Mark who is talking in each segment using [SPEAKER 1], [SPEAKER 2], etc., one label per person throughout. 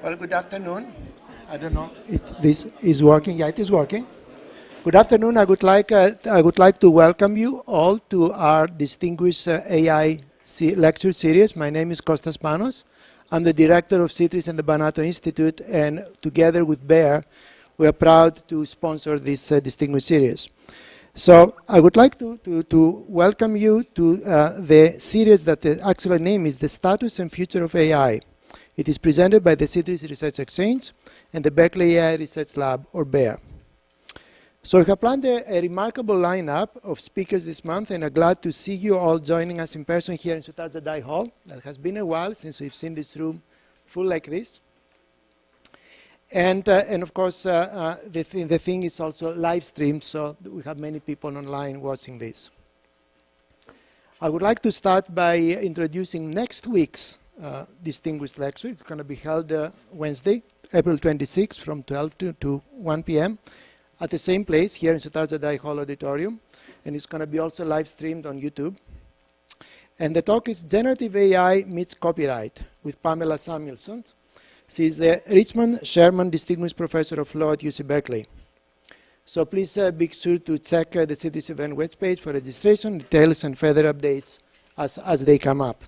[SPEAKER 1] Well, good afternoon. I don't know if this is working. Yeah, it is working. Good afternoon. I would like to welcome you all to our distinguished AI lecture series. My name is Kostas Panos. I'm the director of CITRIS and the Banato Institute, and together with Bear, we are proud to sponsor this distinguished series. So I would like to welcome you to the series that the actual name is The Status and Future of AI. It is presented by the CITRIS Research Exchange and the Berkeley AI Research Lab, or BEAR. So we have planned a remarkable lineup of speakers this month, and I'm glad to see you all joining us in person here in Sutarjadai Hall. It has been a while since we've seen this room full like this. And of course, the thing is also live streamed, so we have many people online watching this. I would like to start by introducing next week's distinguished lecture. It's going to be held Wednesday, April 26th from 12 to 1 p.m. at the same place here in Sutarjadai Hall Auditorium. And it's going to be also live streamed on YouTube. And the talk is Generative AI Meets Copyright with Pamela Samuelson. She is the Richmond Sherman Distinguished Professor of Law at UC Berkeley. So please be sure to check the CITRIS event webpage for registration, details, and further updates as they come up.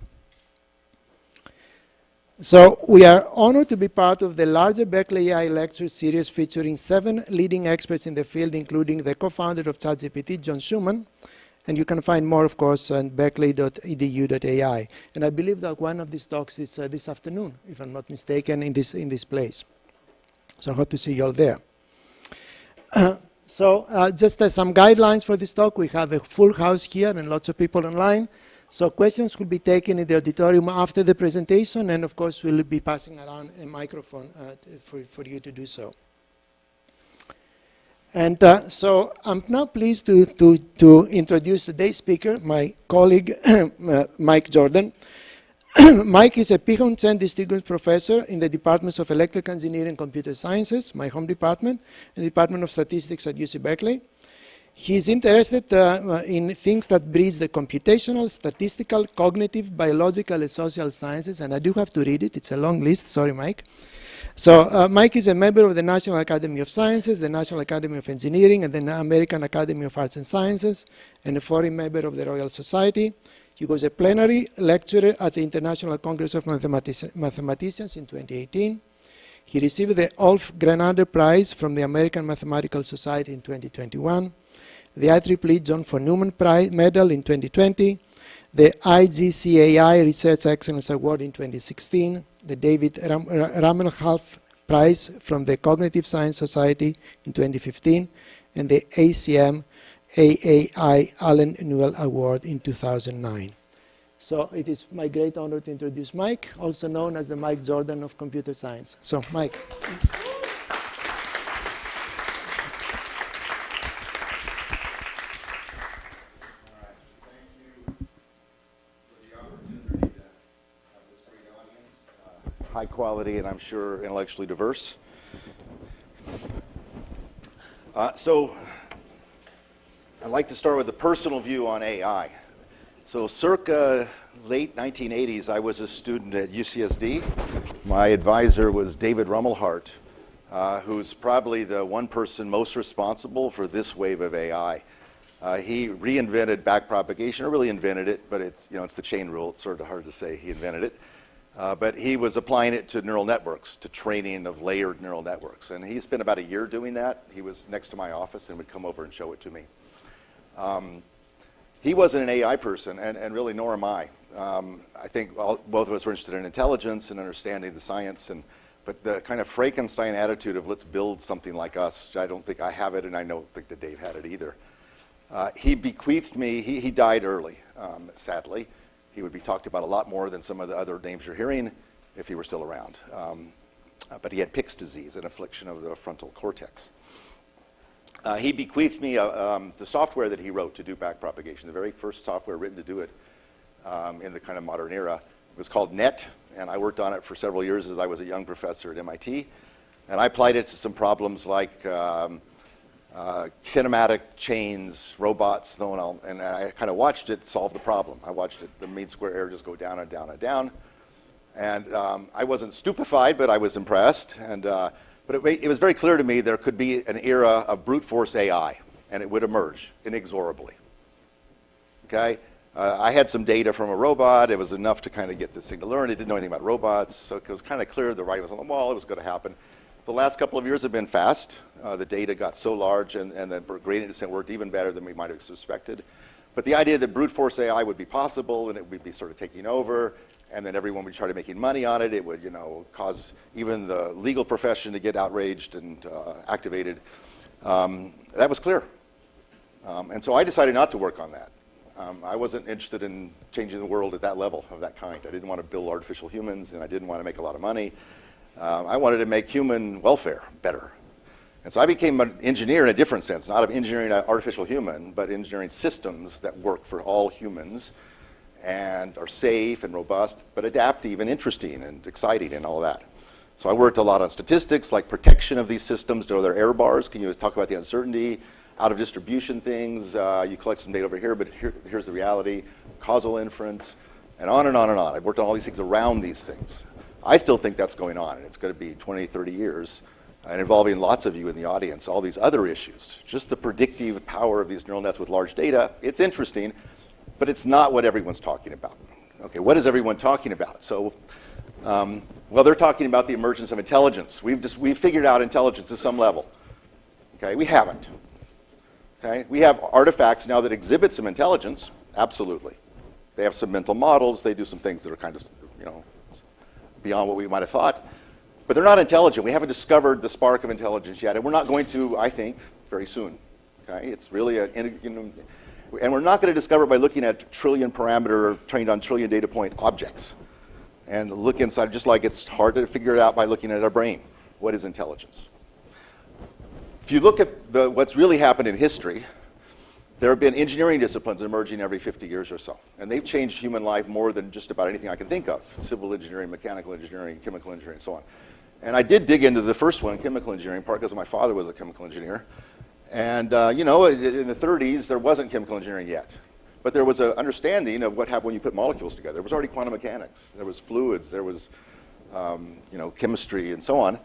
[SPEAKER 1] So we are honored to be part of the larger Berkeley AI lecture series featuring 7 leading experts in the field, including the co-founder of ChatGPT, John Schumann. And you can find more, of course, on berkeley.edu.ai. And I believe that one of these talks is this afternoon, if I'm not mistaken, in this place. So I hope to see you all there. Just some guidelines for this talk. We have a full house here and lots of people online. So questions will be taken in the auditorium after the presentation, and of course we'll be passing around a microphone for you to do so. And so I'm now pleased to introduce today's speaker, my colleague Mike Jordan. Mike is a Pihon Chen Distinguished Professor in the Departments of Electrical Engineering and Computer Sciences, my home department, and the Department of Statistics at UC Berkeley. He's interested in things that bridge the computational, statistical, cognitive, biological, and social sciences, and I do have to read it. It's a long list. Sorry, Mike. So Mike is a member of the National Academy of Sciences, the National Academy of Engineering, and the American Academy of Arts and Sciences, and a foreign member of the Royal Society. He was a plenary lecturer at the International Congress of Mathematicians in 2018. He received the Olf Grenader Prize from the American Mathematical Society in 2021. The IEEE John von Neumann Medal in 2020, the IGCAI Research Excellence Award in 2016, the David Ramelhalf Prize from the Cognitive Science Society in 2015, and the ACM AAI Allen Newell Award in 2009. So it is my great honor to introduce Mike, also known as the Mike Jordan of computer science. So Mike.
[SPEAKER 2] High quality and I'm sure intellectually diverse. So I'd like to start with a personal view on AI. So circa late 1980s, I was a student at UCSD. My advisor was David Rumelhart, who's probably the one person most responsible for this wave of AI. He reinvented backpropagation, or really invented it, but it's the chain rule. It's sort of hard to say he invented it. But he was applying it to neural networks, to training of layered neural networks. And he spent about a year doing that. He was next to my office and would come over and show it to me. He wasn't an AI person, and really nor am I. I think both of us were interested in intelligence and understanding the science, but the kind of Frankenstein attitude of let's build something like us, I don't think I have it, and I don't think that Dave had it either. He bequeathed me, he died early, sadly. He would be talked about a lot more than some of the other names you're hearing if he were still around. But he had Pick's disease, an affliction of the frontal cortex. He bequeathed me the software that he wrote to do backpropagation, the very first software written to do it in the kind of modern era. It was called NET, and I worked on it for several years as I was a young professor at MIT. And I applied it to some problems like kinematic chains, robots, and I kind of watched it solve the problem. I watched it, the mean square error just go down and down and down. And I wasn't stupefied, but I was impressed. And, but it was very clear to me there could be an era of brute force AI, and it would emerge inexorably. Okay? I had some data from a robot. It was enough to kind of get this thing to learn. It didn't know anything about robots, so it was kind of clear the writing was on the wall. It was going to happen. The last couple of years have been fast. The data got so large, and the gradient descent worked even better than we might have suspected. But the idea that brute force AI would be possible, and it would be sort of taking over, and then everyone would try to making money on it. It would, you know, cause even the legal profession to get outraged and activated. That was clear. And so I decided not to work on that. I wasn't interested in changing the world at that level of that kind. I didn't want to build artificial humans, and I didn't want to make a lot of money. I wanted to make human welfare better. And so I became an engineer in a different sense, not of engineering an artificial human, but engineering systems that work for all humans and are safe and robust, but adaptive and interesting and exciting and all that. So I worked a lot on statistics, like protection of these systems. Are there error bars? Can you talk about the uncertainty? Out of distribution things, you collect some data over here, but here's the reality, causal inference, and on and on and on. I've worked on all these things around these things. I still think that's going on, and it's going to be 20, 30 years, and involving lots of you in the audience, all these other issues. Just the predictive power of these neural nets with large data, it's interesting, but it's not what everyone's talking about. Okay, what is everyone talking about? So, well, they're talking about the emergence of intelligence. We've figured out intelligence at some level. Okay, we haven't. Okay, we have artifacts now that exhibit some intelligence, absolutely. They have some mental models, they do some things that are kind of, you know, beyond what we might have thought, but they're not intelligent. We haven't discovered the spark of intelligence yet, and we're not going to, I think, very soon. Okay, it's really you know, and we're not going to discover it by looking at trillion parameter, trained on trillion data point objects, and look inside, just like it's hard to figure it out by looking at our brain. What is intelligence? If you look at what's really happened in history, there have been engineering disciplines emerging every 50 years or so, and they've changed human life more than just about anything I can think of. Civil engineering, mechanical engineering, chemical engineering, and so on. And I did dig into the first one, chemical engineering, part because my father was a chemical engineer. And you know, in the 30s, there wasn't chemical engineering yet. But there was an understanding of what happened when you put molecules together. There was already quantum mechanics. There was fluids. There was you know, chemistry and so on.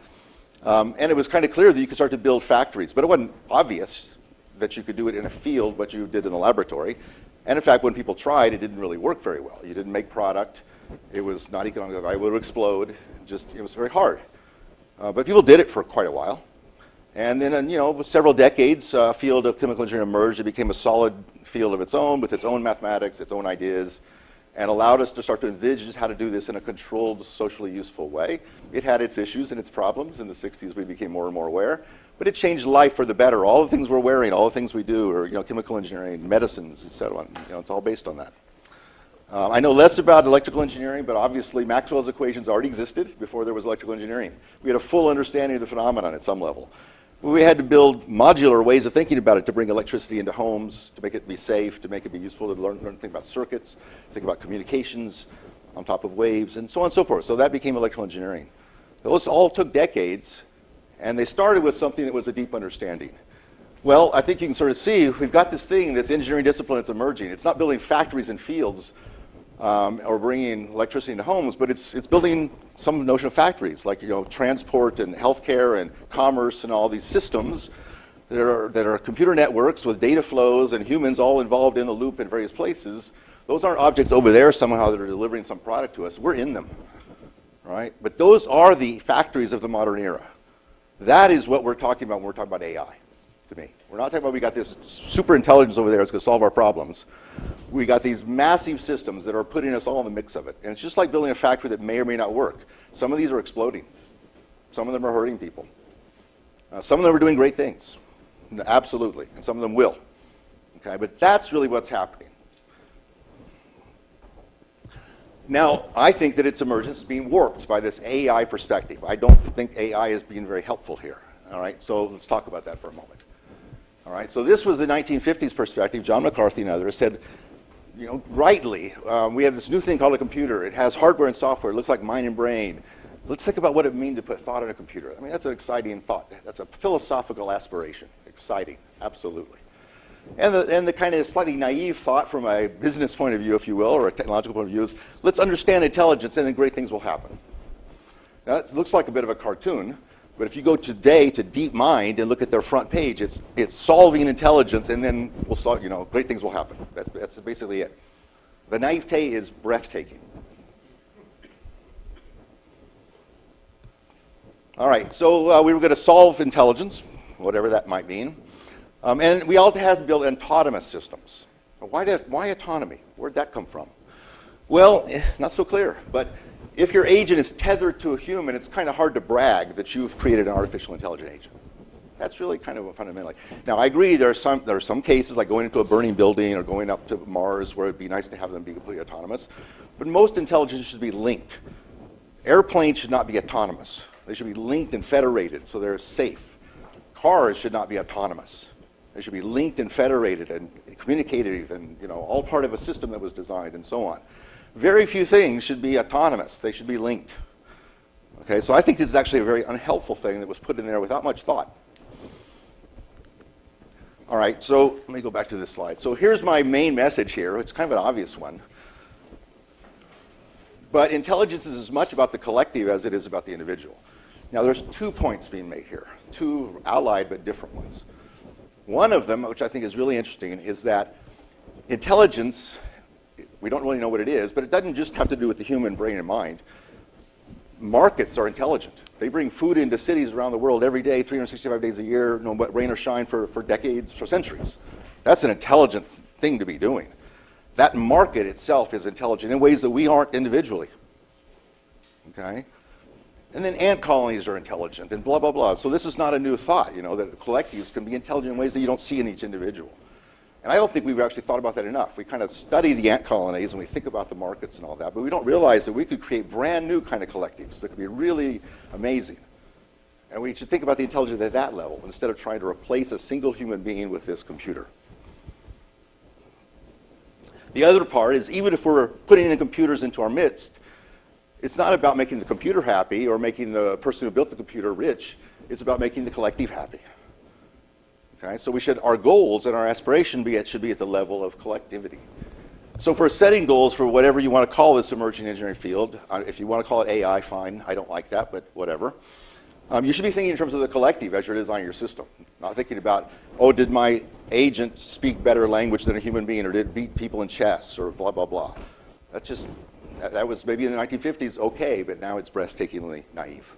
[SPEAKER 2] And it was kind of clear that you could start to build factories. But it wasn't obvious that you could do it in a field, what you did in the laboratory. And in fact, when people tried, it didn't really work very well. You didn't make product. It was not economic. It would explode. It was very hard. But people did it for quite a while. And then, you know, with several decades, a field of chemical engineering emerged. It became a solid field of its own, with its own mathematics, its own ideas, and allowed us to start to envision how to do this in a controlled, socially useful way. It had its issues and its problems. In the 60s, we became more and more aware. But it changed life for the better. All the things we're wearing, all the things we do, are, you know, chemical engineering, medicines, et cetera. You know, it's all based on that. I know less about electrical engineering, but obviously Maxwell's equations already existed before there was electrical engineering. We had a full understanding of the phenomenon at some level. We had to build modular ways of thinking about it to bring electricity into homes, to make it be safe, to make it be useful, to learn to think about circuits, think about communications on top of waves, and so on and so forth. So that became electrical engineering. Those all took decades, and they started with something that was a deep understanding. Well, I think you can sort of see we've got this thing, this engineering discipline that's emerging. It's not building factories and fields or bringing electricity into homes, but it's building some notion of factories, like, you know, transport and healthcare and commerce and all these systems that are computer networks with data flows and humans all involved in the loop in various places. Those aren't objects over there somehow that are delivering some product to us. We're in them, right? But those are the factories of the modern era. That is what we're talking about when we're talking about AI, to me. We're not talking about we got this super intelligence over there that's going to solve our problems. We got these massive systems that are putting us all in the mix of it. And it's just like building a factory that may or may not work. Some of these are exploding. Some of them are hurting people. Some of them are doing great things, absolutely, and some of them will. Okay, but that's really what's happening. Now, I think that its emergence is being warped by this AI perspective. I don't think AI is being very helpful here. All right, so let's talk about that for a moment. All right, so this was the 1950s perspective. John McCarthy and others said, you know, rightly, we have this new thing called a computer. It has hardware and software. It looks like mind and brain. Let's think about what it means to put thought in a computer. I mean, that's an exciting thought. That's a philosophical aspiration. Exciting, absolutely. And the kind of slightly naive thought from a business point of view, if you will, or a technological point of view is, let's understand intelligence and then great things will happen. Now, that looks like a bit of a cartoon, but if you go today to DeepMind and look at their front page, it's solving intelligence and then we'll solve, great things will happen. That's basically it. The naivete is breathtaking. All right, so we were going to solve intelligence, whatever that might mean. And we all had to build autonomous systems. Why autonomy? Where'd that come from? Well, not so clear. But if your agent is tethered to a human, it's kind of hard to brag that you've created an artificial intelligent agent. That's really kind of fundamentally. Now, I agree there are some cases like going into a burning building or going up to Mars where it'd be nice to have them be completely autonomous. But most intelligence should be linked. Airplanes should not be autonomous. They should be linked and federated so they're safe. Cars should not be autonomous. They should be linked and federated and communicative and all part of a system that was designed and so on. Very few things should be autonomous. They should be linked. Okay, so I think this is actually a very unhelpful thing that was put in there without much thought. All right, so let me go back to this slide. So here's my main message here. It's kind of an obvious one. But intelligence is as much about the collective as it is about the individual. Now, there's 2 points being made here, 2 allied but different ones. One of them, which I think is really interesting, is that intelligence, we don't really know what it is, but it doesn't just have to do with the human brain and mind. Markets are intelligent. They bring food into cities around the world every day, 365 days a year, no rain or shine for decades, for centuries. That's an intelligent thing to be doing. That market itself is intelligent in ways that we aren't individually. Okay? And then ant colonies are intelligent and blah, blah, blah. So this is not a new thought, that collectives can be intelligent in ways that you don't see in each individual. And I don't think we've actually thought about that enough. We kind of study the ant colonies and we think about the markets and all that, but we don't realize that we could create brand new kind of collectives that could be really amazing. And we should think about the intelligence at that level instead of trying to replace a single human being with this computer. The other part is even if we're putting in computers into our midst, it's not about making the computer happy or making the person who built the computer rich. It's about making the collective happy. Okay? So our goals and our aspiration should be at the level of collectivity. So for setting goals for whatever you want to call this emerging engineering field, if you want to call it AI, fine. I don't like that, but whatever. You should be thinking in terms of the collective as you're designing your system. Not thinking about, did my agent speak better language than a human being, or did it beat people in chess, or blah, blah, blah. That was maybe in the 1950s okay, but now it's breathtakingly naive.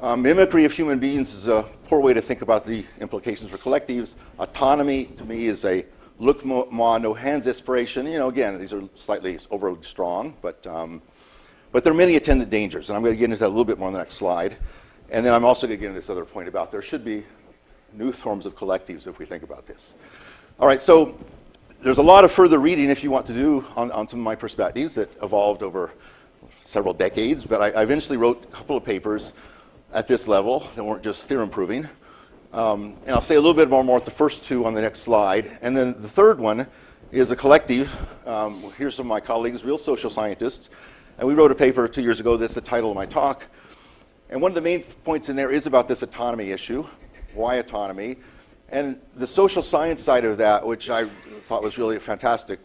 [SPEAKER 2] Mimicry of human beings is a poor way to think about the implications for collectives. Autonomy, to me, is a look ma no hands aspiration. Again, these are slightly overly strong, but there are many attendant dangers, and I'm going to get into that a little bit more on the next slide. And then I'm also going to get into this other point about there should be new forms of collectives if we think about this. All right, so there's a lot of further reading if you want to do on some of my perspectives that evolved over several decades, but I eventually wrote a couple of papers at this level that weren't just theorem proving. And I'll say a little bit more at the first 2 on the next slide. And then the third one is a collective. Here's some of my colleagues, real social scientists. And we wrote a paper 2 years ago. That's the title of my talk. And one of the main points in there is about this autonomy issue. Why autonomy? And the social science side of that, which I thought was really fantastic,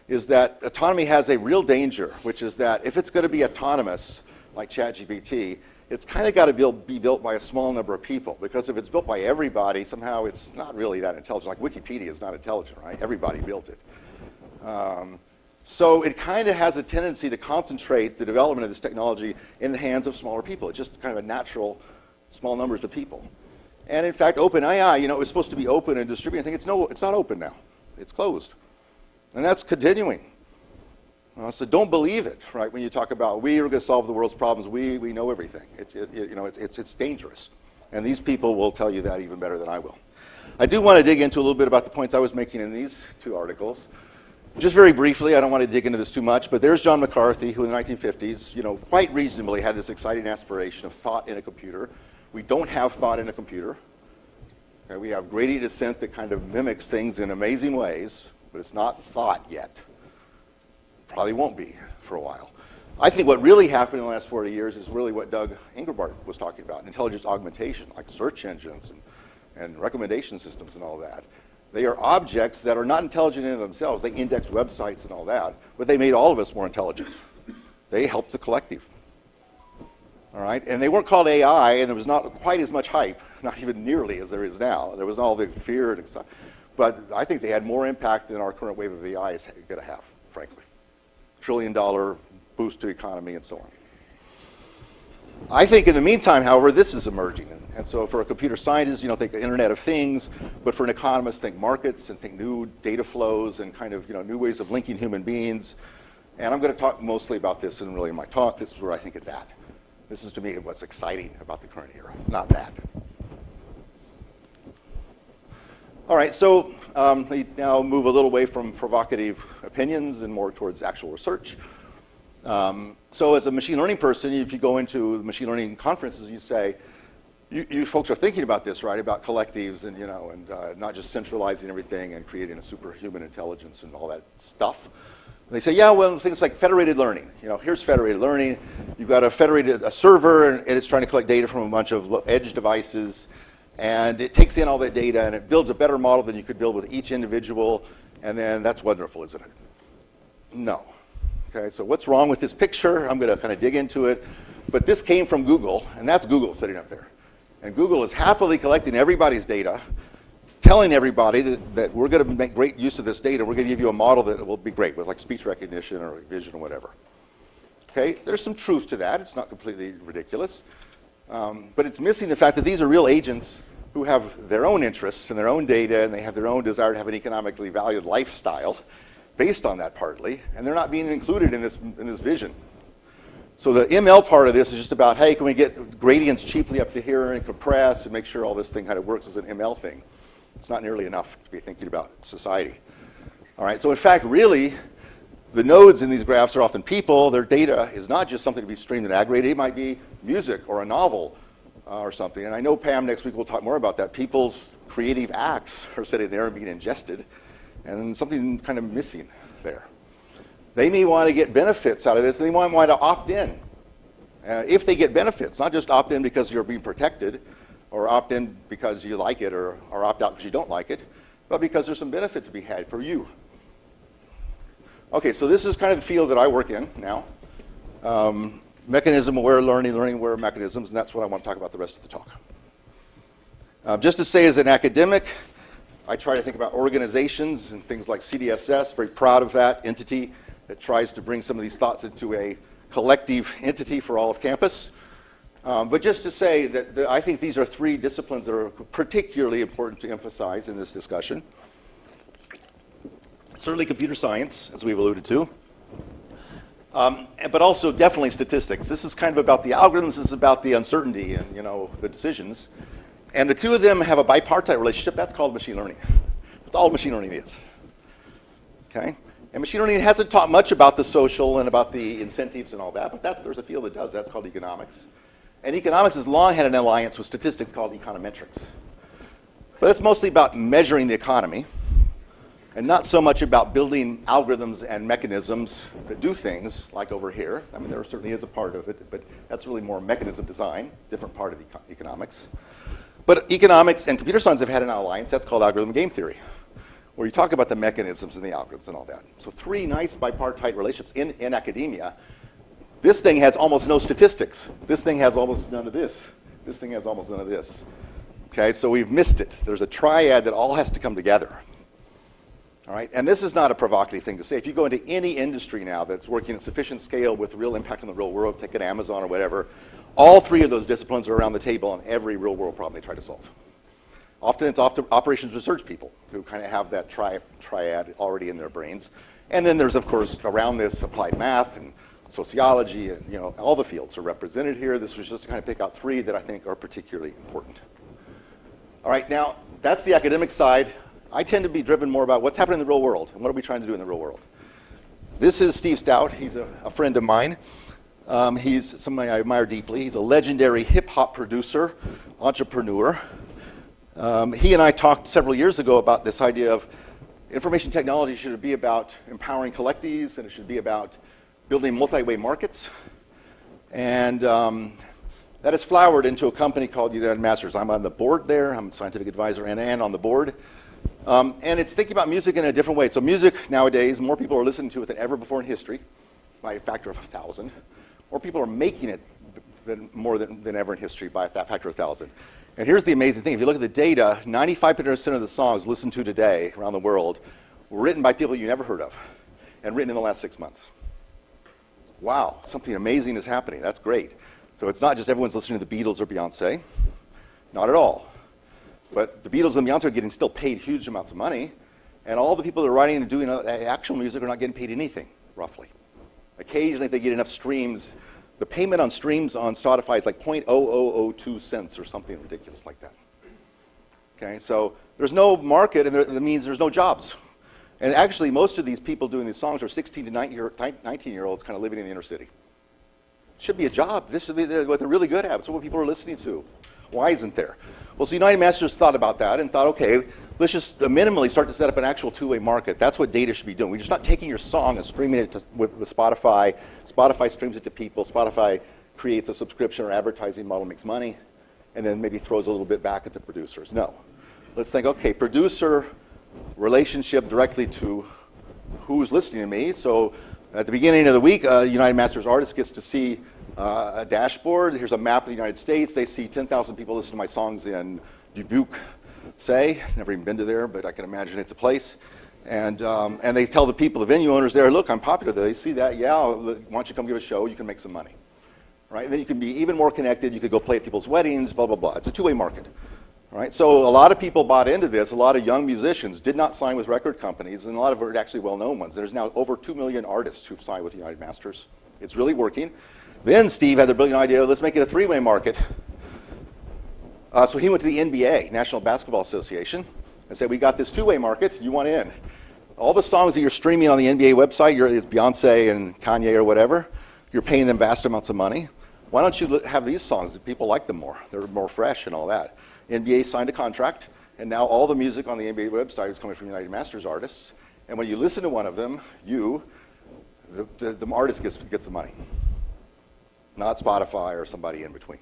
[SPEAKER 2] is that autonomy has a real danger, which is that if it's going to be autonomous, like ChatGPT, it's kind of got to be built by a small number of people, because if it's built by everybody, somehow it's not really that intelligent. Like Wikipedia is not intelligent, right? Everybody built it. So it kind of has a tendency to concentrate the development of this technology in the hands of smaller people. It's just kind of a natural small numbers of people. And in fact, OpenAI, it was supposed to be open and distributed. I think it's not open now. It's closed. And that's continuing. So don't believe it, right? When you talk about we are going to solve the world's problems, we know everything. It's dangerous. And these people will tell you that even better than I will. I do want to dig into a little bit about the points I was making in these 2 articles. Just very briefly, I don't want to dig into this too much, but there's John McCarthy, who in the 1950s, quite reasonably had this exciting aspiration of thought in a computer. We don't have thought in a computer. Okay, we have gradient descent that kind of mimics things in amazing ways, but it's not thought yet. Probably won't be for a while. I think what really happened in the last 40 years is really what Doug Engelbart was talking about, intelligence augmentation, like search engines and recommendation systems and all that. They are objects that are not intelligent in themselves. They index websites and all that, but they made all of us more intelligent. They helped the collective. All right, and they weren't called AI, and there was not quite as much hype, not even nearly as there is now. There was all the fear and excitement. But I think they had more impact than our current wave of AI is going to have, frankly. $1 trillion boost to economy and so on. I think in the meantime, however, this is emerging. And so for a computer scientist, think Internet of Things, but for an economist, think markets and think new data flows and kind of new ways of linking human beings. And I'm going to talk mostly about this in really my talk. This is where I think it's at. This is to me what's exciting about the current era, not that. All right, so we now move a little away from provocative opinions and more towards actual research. So as a machine learning person, if you go into machine learning conferences, you say, you folks are thinking about this, right? About collectives and not just centralizing everything and creating a superhuman intelligence and all that stuff. And they say, yeah, well, things like federated learning. Here's federated learning. You've got a server, and it's trying to collect data from a bunch of edge devices. And it takes in all that data, and it builds a better model than you could build with each individual. And then that's wonderful, isn't it? No. Okay, so what's wrong with this picture? I'm going to kind of dig into it. But this came from Google, and that's Google sitting up there. And Google is happily collecting everybody's data, telling everybody that we're going to make great use of this data. We're going to give you a model that will be great with like speech recognition or vision or whatever. Okay, there's some truth to that. It's not completely ridiculous. But it's missing the fact that these are real agents who have their own interests and their own data, and they have their own desire to have an economically valued lifestyle based on that partly, and they're not being included in this vision. So the ML part of this is just about, hey, can we get gradients cheaply up to here and compress and make sure all this thing kind of works as an ML thing? It's not nearly enough to be thinking about society. All right, so in fact, really, the nodes in these graphs are often people. Their data is not just something to be streamed and aggregated. It might be music or a novel or something. And I know, Pam, next week we'll talk more about that. People's creative acts are sitting there and being ingested, and something kind of missing there. They may want to get benefits out of this, and they might want to opt in. If they get benefits, not just opt in because you're being protected, or opt in because you like it, or opt out because you don't like it, but because there's some benefit to be had for you. Okay, so this is kind of the field that I work in now. Mechanism-aware learning, learning-aware mechanisms, and that's what I want to talk about the rest of the talk. Just to say, as an academic, I try to think about organizations and things like CDSS, very proud of that entity that tries to bring some of these thoughts into a collective entity for all of campus. But just to say that I think these are three disciplines that are particularly important to emphasize in this discussion. Certainly computer science, as we've alluded to, but also definitely statistics. This is kind of about the algorithms, this is about the uncertainty and the decisions. And the two of them have a bipartite relationship. That's called machine learning. That's all machine learning is. Okay? And machine learning hasn't taught much about the social and about the incentives and all that, but there's a field that does. That's called economics. And economics has long had an alliance with statistics called econometrics. But it's mostly about measuring the economy, and not so much about building algorithms and mechanisms that do things like over here. I mean, there certainly is a part of it, but that's really more mechanism design, different part of economics. But economics and computer science have had an alliance. That's called algorithm game theory, where you talk about the mechanisms and the algorithms and all that. So three nice bipartite relationships in academia. This thing has almost no statistics. This thing has almost none of this. This thing has almost none of this. Okay, so we've missed it. There's a triad that all has to come together. All right, and this is not a provocative thing to say. If you go into any industry now that's working at sufficient scale with real impact on the real world, take an Amazon or whatever, all three of those disciplines are around the table on every real world problem they try to solve. Often it's operations research people who kind of have that triad already in their brains. And then there's, of course, around this applied math and sociology, and all the fields are represented here. This was just to kind of pick out three that I think are particularly important. All right, now that's the academic side. I tend to be driven more about what's happening in the real world and what are we trying to do in the real world. This is Steve Stout. He's a friend of mine. He's somebody I admire deeply. He's a legendary hip-hop producer, entrepreneur. He and I talked several years ago about this idea of information technology should be about empowering collectives, and it should be about building multi-way markets. And that has flowered into a company called United Masters. I'm on the board there. I'm a scientific advisor and on the board. And it's thinking about music in a different way. So music nowadays, more people are listening to it than ever before in history, by a factor of 1,000. More people are making it more than ever in history by that factor of 1,000. And here's the amazing thing. If you look at the data, 95% of the songs listened to today around the world were written by people you never heard of and written in the last 6 months. Wow, something amazing is happening. That's great. So it's not just everyone's listening to the Beatles or Beyonce. Not at all. But the Beatles and Beyonce are getting still paid huge amounts of money, and all the people that are writing and doing actual music are not getting paid anything, roughly. Occasionally, if they get enough streams, the payment on streams on Spotify is like 0.0002 cents or something ridiculous like that. Okay, so there's no market, and that means there's no jobs. And actually, most of these people doing these songs are 16 to 19-year-olds kind of living in the inner city. Should be a job. This should be what they're really good at. It's what people are listening to. Why isn't there? Well, so United Masters thought about that and thought, okay, let's just minimally start to set up an actual two-way market. That's what data should be doing. We're just not taking your song and streaming it with Spotify. Spotify streams it to people. Spotify creates a subscription or advertising model, makes money, and then maybe throws a little bit back at the producers. No. Let's think, okay, producer relationship directly to who's listening to me. So at the beginning of the week, United Masters artist gets to see a dashboard. Here's a map of the United States. They see 10,000 people listen to my songs in Dubuque, say. Never even been to there, but I can imagine it's a place. And they tell the people, the venue owners there, look, I'm popular there. They see that, yeah, why don't you come give a show? You can make some money. Right? And then you can be even more connected. You could go play at people's weddings, blah, blah, blah. It's a two-way market. All right? So a lot of people bought into this. A lot of young musicians did not sign with record companies, and a lot of them are actually well-known ones. There's now over 2 million artists who've signed with United Masters. It's really working. Then Steve had the brilliant idea, let's make it a three-way market. So he went to the NBA, National Basketball Association, and said, we got this two-way market, you want in. All the songs that you're streaming on the NBA website, it's Beyonce and Kanye or whatever, you're paying them vast amounts of money. Why don't you have these songs? People like them more. They're more fresh and all that. NBA signed a contract, and now all the music on the NBA website is coming from United Masters artists. And when you listen to one of them, the artist gets the money, not Spotify or somebody in between.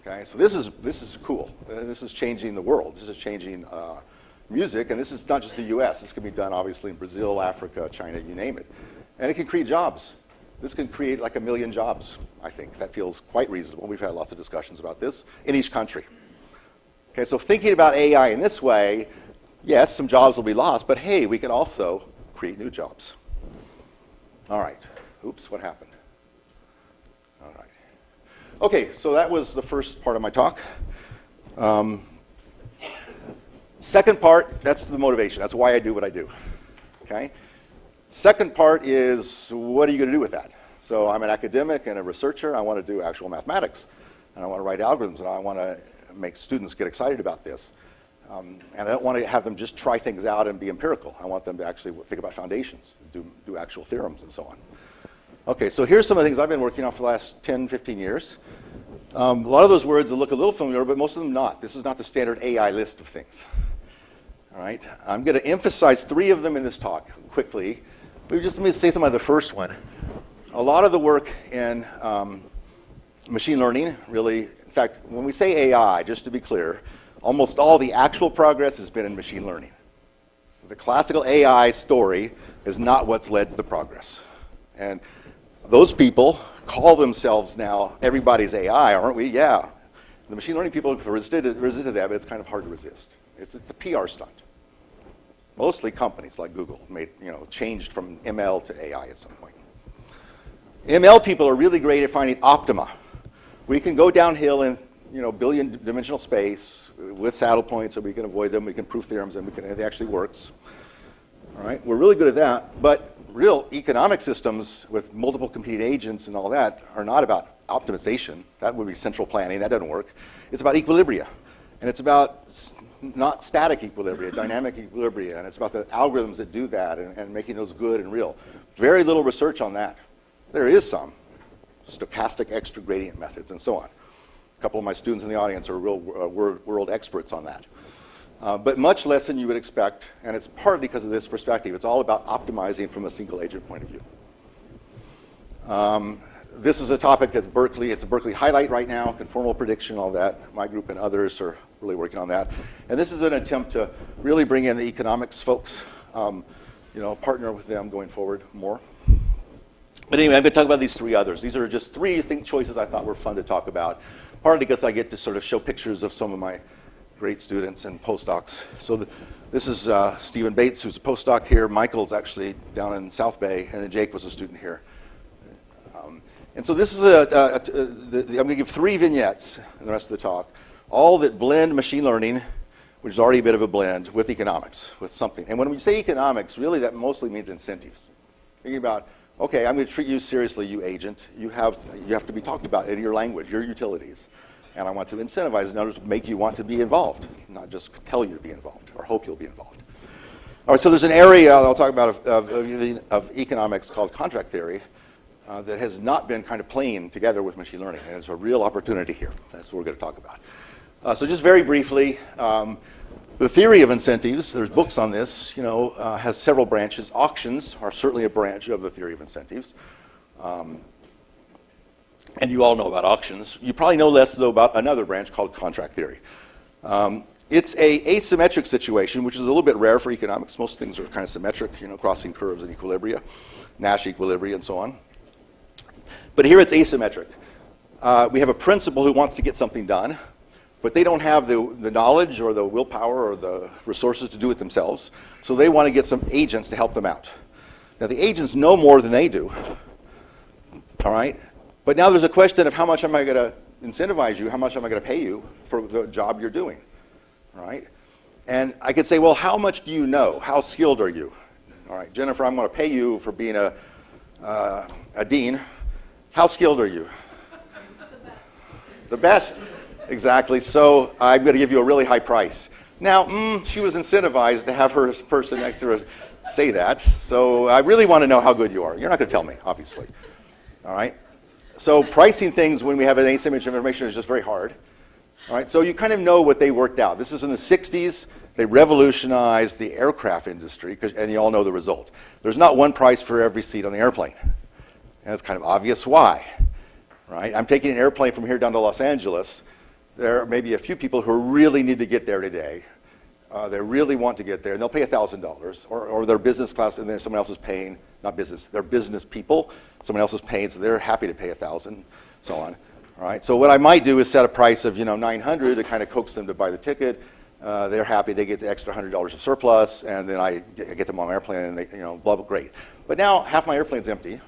[SPEAKER 2] Okay, so this is cool. This is changing the world. This is changing music, and this is not just the U.S. This can be done obviously in Brazil, Africa, China, you name it, and it can create jobs. This can create like 1 million jobs. I think that feels quite reasonable. We've had lots of discussions about this in each country. Okay, so thinking about AI in this way, yes, some jobs will be lost, but hey, we can also create new jobs. All right. Oops, what happened? All right. Okay, so that was the first part of my talk. Second part, that's the motivation. That's why I do what I do. Okay? Second part is, what are you going to do with that? So I'm an academic and a researcher. I want to do actual mathematics, and I want to write algorithms, and I want to make students get excited about this. And I don't want to have them just try things out and be empirical. I want them to actually think about foundations, do actual theorems and so on. Okay, so here's some of the things I've been working on for the last 10, 15 years. A lot of those words will look a little familiar, but most of them not. This is not the standard AI list of things. All right, I'm going to emphasize 3 of them in this talk quickly. But just let me say some of the first one. A lot of the work in machine learning, really, in fact, when we say AI, just to be clear, almost all the actual progress has been in machine learning. The classical AI story is not what's led to the progress. And those people call themselves now everybody's AI, aren't we? Yeah. The machine learning people have resisted that, but it's kind of hard to resist. It's a PR stunt. Mostly companies like Google changed from ML to AI at some point. ML people are really great at finding optima. We can go downhill in billion-dimensional space with saddle points, so we can avoid them. We can prove theorems, and it actually works. All right, we're really good at that. But real economic systems with multiple competing agents and all that are not about optimization. That would be central planning. That doesn't work. It's about equilibria, and it's about not static equilibria, dynamic equilibria, and it's about the algorithms that do that and making those good and real. Very little research on that. There is some stochastic extra gradient methods and so on. A couple of my students in the audience are real world experts on that. But much less than you would expect, and it's partly because of this perspective. It's all about optimizing from a single agent point of view. This is a topic that's Berkeley. It's a Berkeley highlight right now, conformal prediction, all that. My group and others are really working on that. And this is an attempt to really bring in the economics folks, partner with them going forward more. But anyway, I'm going to talk about these three others. These are just three choices I thought were fun to talk about, partly because I get to sort of show pictures of some of my great students and postdocs. So this is Stephen Bates, who's a postdoc here. Michael's actually down in South Bay, and then Jake was a student here. And so this is I'm going to give three vignettes in the rest of the talk, all that blend machine learning, which is already a bit of a blend, with economics, with something. And when we say economics, really that mostly means incentives. Thinking about, okay, I'm going to treat you seriously, you agent. You have to be talked about in your language, your utilities. And I want to incentivize and others make you want to be involved, not just tell you to be involved or hope you'll be involved. All right, so there's an area I'll talk about of economics called contract theory that has not been kind of playing together with machine learning, and it's a real opportunity here. That's what we're going to talk about. So just very briefly, the theory of incentives, there's books on this, has several branches. Auctions are certainly a branch of the theory of incentives. And you all know about auctions. You probably know less, though, about another branch called contract theory. It's an asymmetric situation, which is a little bit rare for economics. Most things are kind of symmetric, crossing curves and equilibria, Nash equilibria, and so on. But here it's asymmetric. We have a principal who wants to get something done, but they don't have the knowledge or the willpower or the resources to do it themselves. So they want to get some agents to help them out. Now, the agents know more than they do. All right? But now there's a question of how much am I going to incentivize you? How much am I going to pay you for the job you're doing? Right? And I could say, well, how much do you know? How skilled are you? All right, Jennifer, I'm going to pay you for being a dean. How skilled are you?
[SPEAKER 3] The best.
[SPEAKER 2] The best, exactly. So I'm going to give you a really high price. Now, she was incentivized to have her person next to her say that. So I really want to know how good you are. You're not going to tell me, obviously. All right? So pricing things when we have an asymmetry of information is just very hard. All right? So you kind of know what they worked out. This is in the 60s. They revolutionized the aircraft industry, and you all know the result. There's not one price for every seat on the airplane. And it's kind of obvious why. Right? I'm taking an airplane from here down to Los Angeles. There may be a few people who really need to get there today. They really want to get there, and they'll pay $1,000, or their business class, and then someone else is paying, not business, they're business people, someone else is paying, so they're happy to pay $1,000, so on. All right, so what I might do is set a price of $900 to kind of coax them to buy the ticket. They're happy, they get the extra $100 of surplus, and then I get them on my airplane, and they, blah, blah, great. But now half my airplane's empty,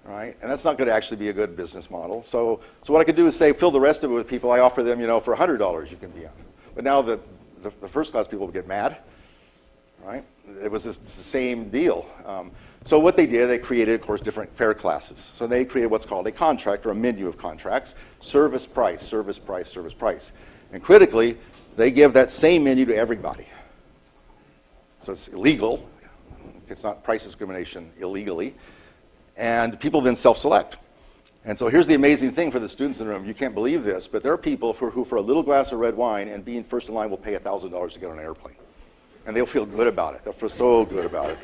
[SPEAKER 2] right? And that's not going to actually be a good business model. So what I could do is say, fill the rest of it with people. I offer them, for $100 you can be on. But now the first class people would get mad, right? It was the same deal. So what they did, they created, of course, different fare classes. So they created what's called a contract, or a menu of contracts: service price, service price, service price. And critically, they give that same menu to everybody. So it's illegal. It's not price discrimination illegally. And people then self-select. And so here's the amazing thing for the students in the room. You can't believe this, but there are people who for a little glass of red wine and being first in line will pay $1,000 to get on an airplane. And they'll feel good about it. They'll feel so good about it.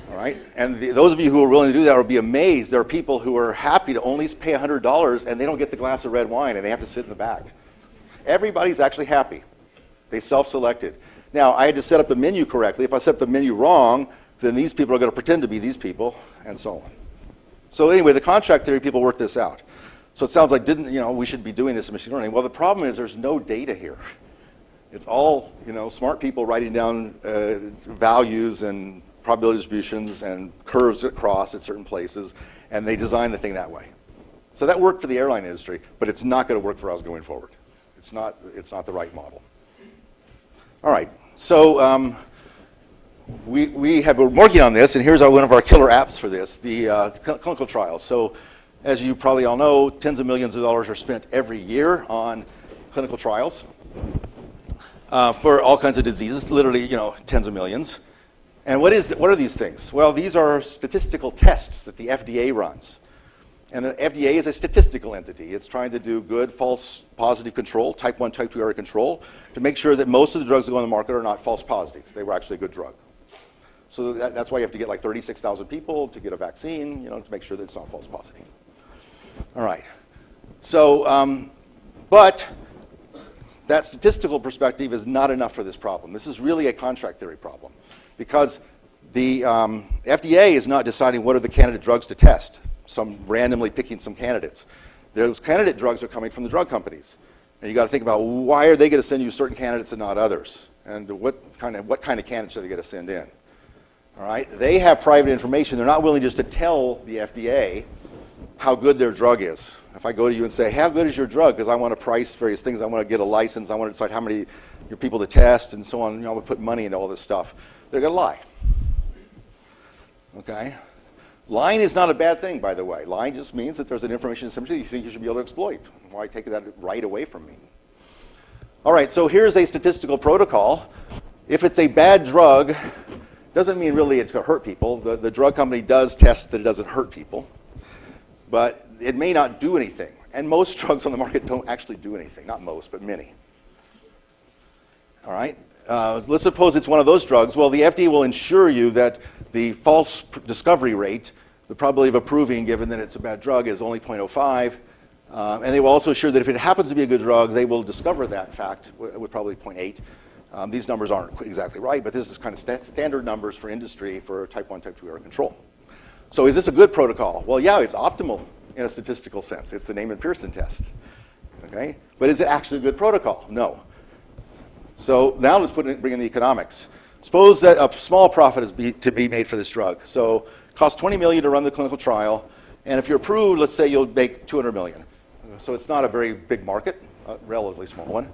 [SPEAKER 2] All right? And those of you who are willing to do that will be amazed. There are people who are happy to only pay $100 and they don't get the glass of red wine and they have to sit in the back. Everybody's actually happy. They self-selected. Now, I had to set up the menu correctly. If I set up the menu wrong, then these people are going to pretend to be these people, and so on. So anyway, the contract theory people worked this out. So it sounds like we should be doing this in machine learning. Well, the problem is there's no data here. It's all smart people writing down values and probability distributions and curves that cross at certain places, and they design the thing that way. So that worked for the airline industry, but it's not going to work for us going forward. It's not the right model. All right, so we have been working on this, and here's one of our killer apps for this, the clinical trials. So as you probably all know, tens of millions of dollars are spent every year on clinical trials for all kinds of diseases, literally tens of millions. And what are these things? Well, these are statistical tests that the FDA runs. And the FDA is a statistical entity. It's trying to do good, false, positive control, type 1, type 2 error control, to make sure that most of the drugs that go on the market are not false positives. They were actually a good drug. So that's why you have to get like 36,000 people to get a vaccine, to make sure that it's not false positive. All right. So, but that statistical perspective is not enough for this problem. This is really a contract theory problem, because the FDA is not deciding what are the candidate drugs to test, randomly picking some candidates. Those candidate drugs are coming from the drug companies. And you got to think about, why are they going to send you certain candidates and not others? And what kind of candidates are they going to send in? All right? They have private information. They're not willing just to tell the FDA how good their drug is. If I go to you and say, how good is your drug? Because I want to price various things. I want to get a license. I want to decide how many your people to test and so on. You know, I would put money into all this stuff. They're going to lie. Okay? Lying is not a bad thing, by the way. Lying just means that there's an information asymmetry you think you should be able to exploit. Why take that right away from me? All right, so here's a statistical protocol. If it's a bad drug, doesn't mean really it's going to hurt people. The drug company does test that it doesn't hurt people, but it may not do anything. And most drugs on the market don't actually do anything. Not most, but many. All right? Let's suppose it's one of those drugs. Well, the FDA will ensure you that the false discovery rate, the probability of approving, given that it's a bad drug, is only 0.05. And they will also assure that if it happens to be a good drug, they will discover that fact with probably 0.8. These numbers aren't exactly right, but this is kind of standard numbers for industry for type 1, type 2 error control. So is this a good protocol? Well, yeah, it's optimal in a statistical sense. It's the Neyman-Pearson test. Okay? But is it actually a good protocol? No. So now let's bring in the economics. Suppose that a small profit is to be made for this drug. So it costs $20 million to run the clinical trial, and if you're approved, let's say you'll make $200 million. So it's not a very big market, a relatively small one.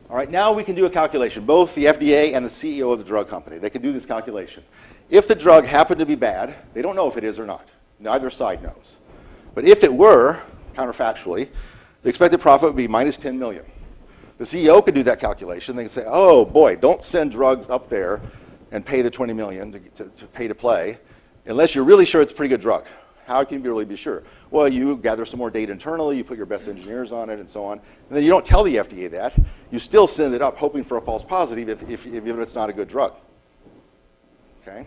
[SPEAKER 2] All right, now we can do a calculation. Both the FDA and the CEO of the drug company, they can do this calculation. If the drug happened to be bad, they don't know if it is or not. Neither side knows. But if it were, counterfactually, the expected profit would be minus $10 million. The CEO could do that calculation. They can say, oh boy, don't send drugs up there and pay the $20 million to pay to play unless you're really sure it's a pretty good drug. How can you really be sure? Well, you gather some more data internally, you put your best engineers on it and so on, and then you don't tell the FDA that. You still send it up hoping for a false positive if it's not a good drug. Okay?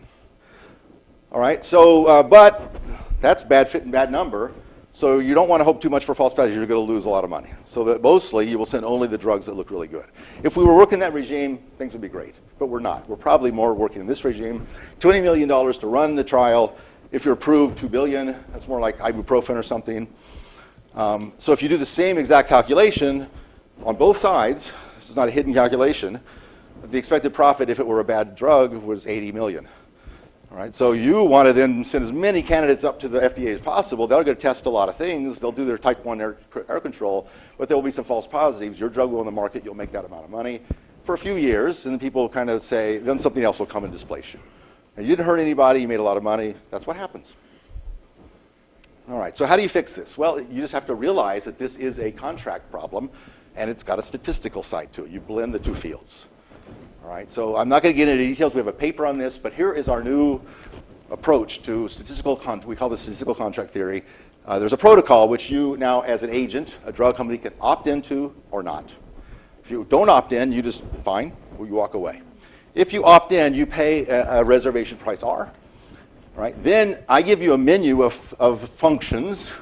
[SPEAKER 2] All right, so, but that's bad fit and bad number. So you don't want to hope too much for false positives. You're going to lose a lot of money. So that mostly you will send only the drugs that look really good. If we were working that regime, things would be great. But we're not. We're probably more working in this regime. $20 million to run the trial. If you're approved, $2 billion. That's more like ibuprofen or something. So if you do the same exact calculation on both sides, this is not a hidden calculation, the expected profit if it were a bad drug was $80 million. All right, so you want to then send as many candidates up to the FDA as possible. They're going to test a lot of things. They'll do their type 1 error control, but there will be some false positives. Your drug will on the market. You'll make that amount of money for a few years, and then people kind of say, then something else will come and displace you. And you didn't hurt anybody. You made a lot of money. That's what happens. All right, so how do you fix this? Well, you just have to realize that this is a contract problem, and it's got a statistical side to it. You blend the two fields. All right, so I'm not going to get into details. We have a paper on this, but here is our new approach to statistical, we call this statistical contract theory. There's a protocol which you now, as an agent, a drug company, can opt into or not. If you don't opt in, you just, fine, you walk away. If you opt in, you pay a reservation price R. All right, then I give you a menu of functions.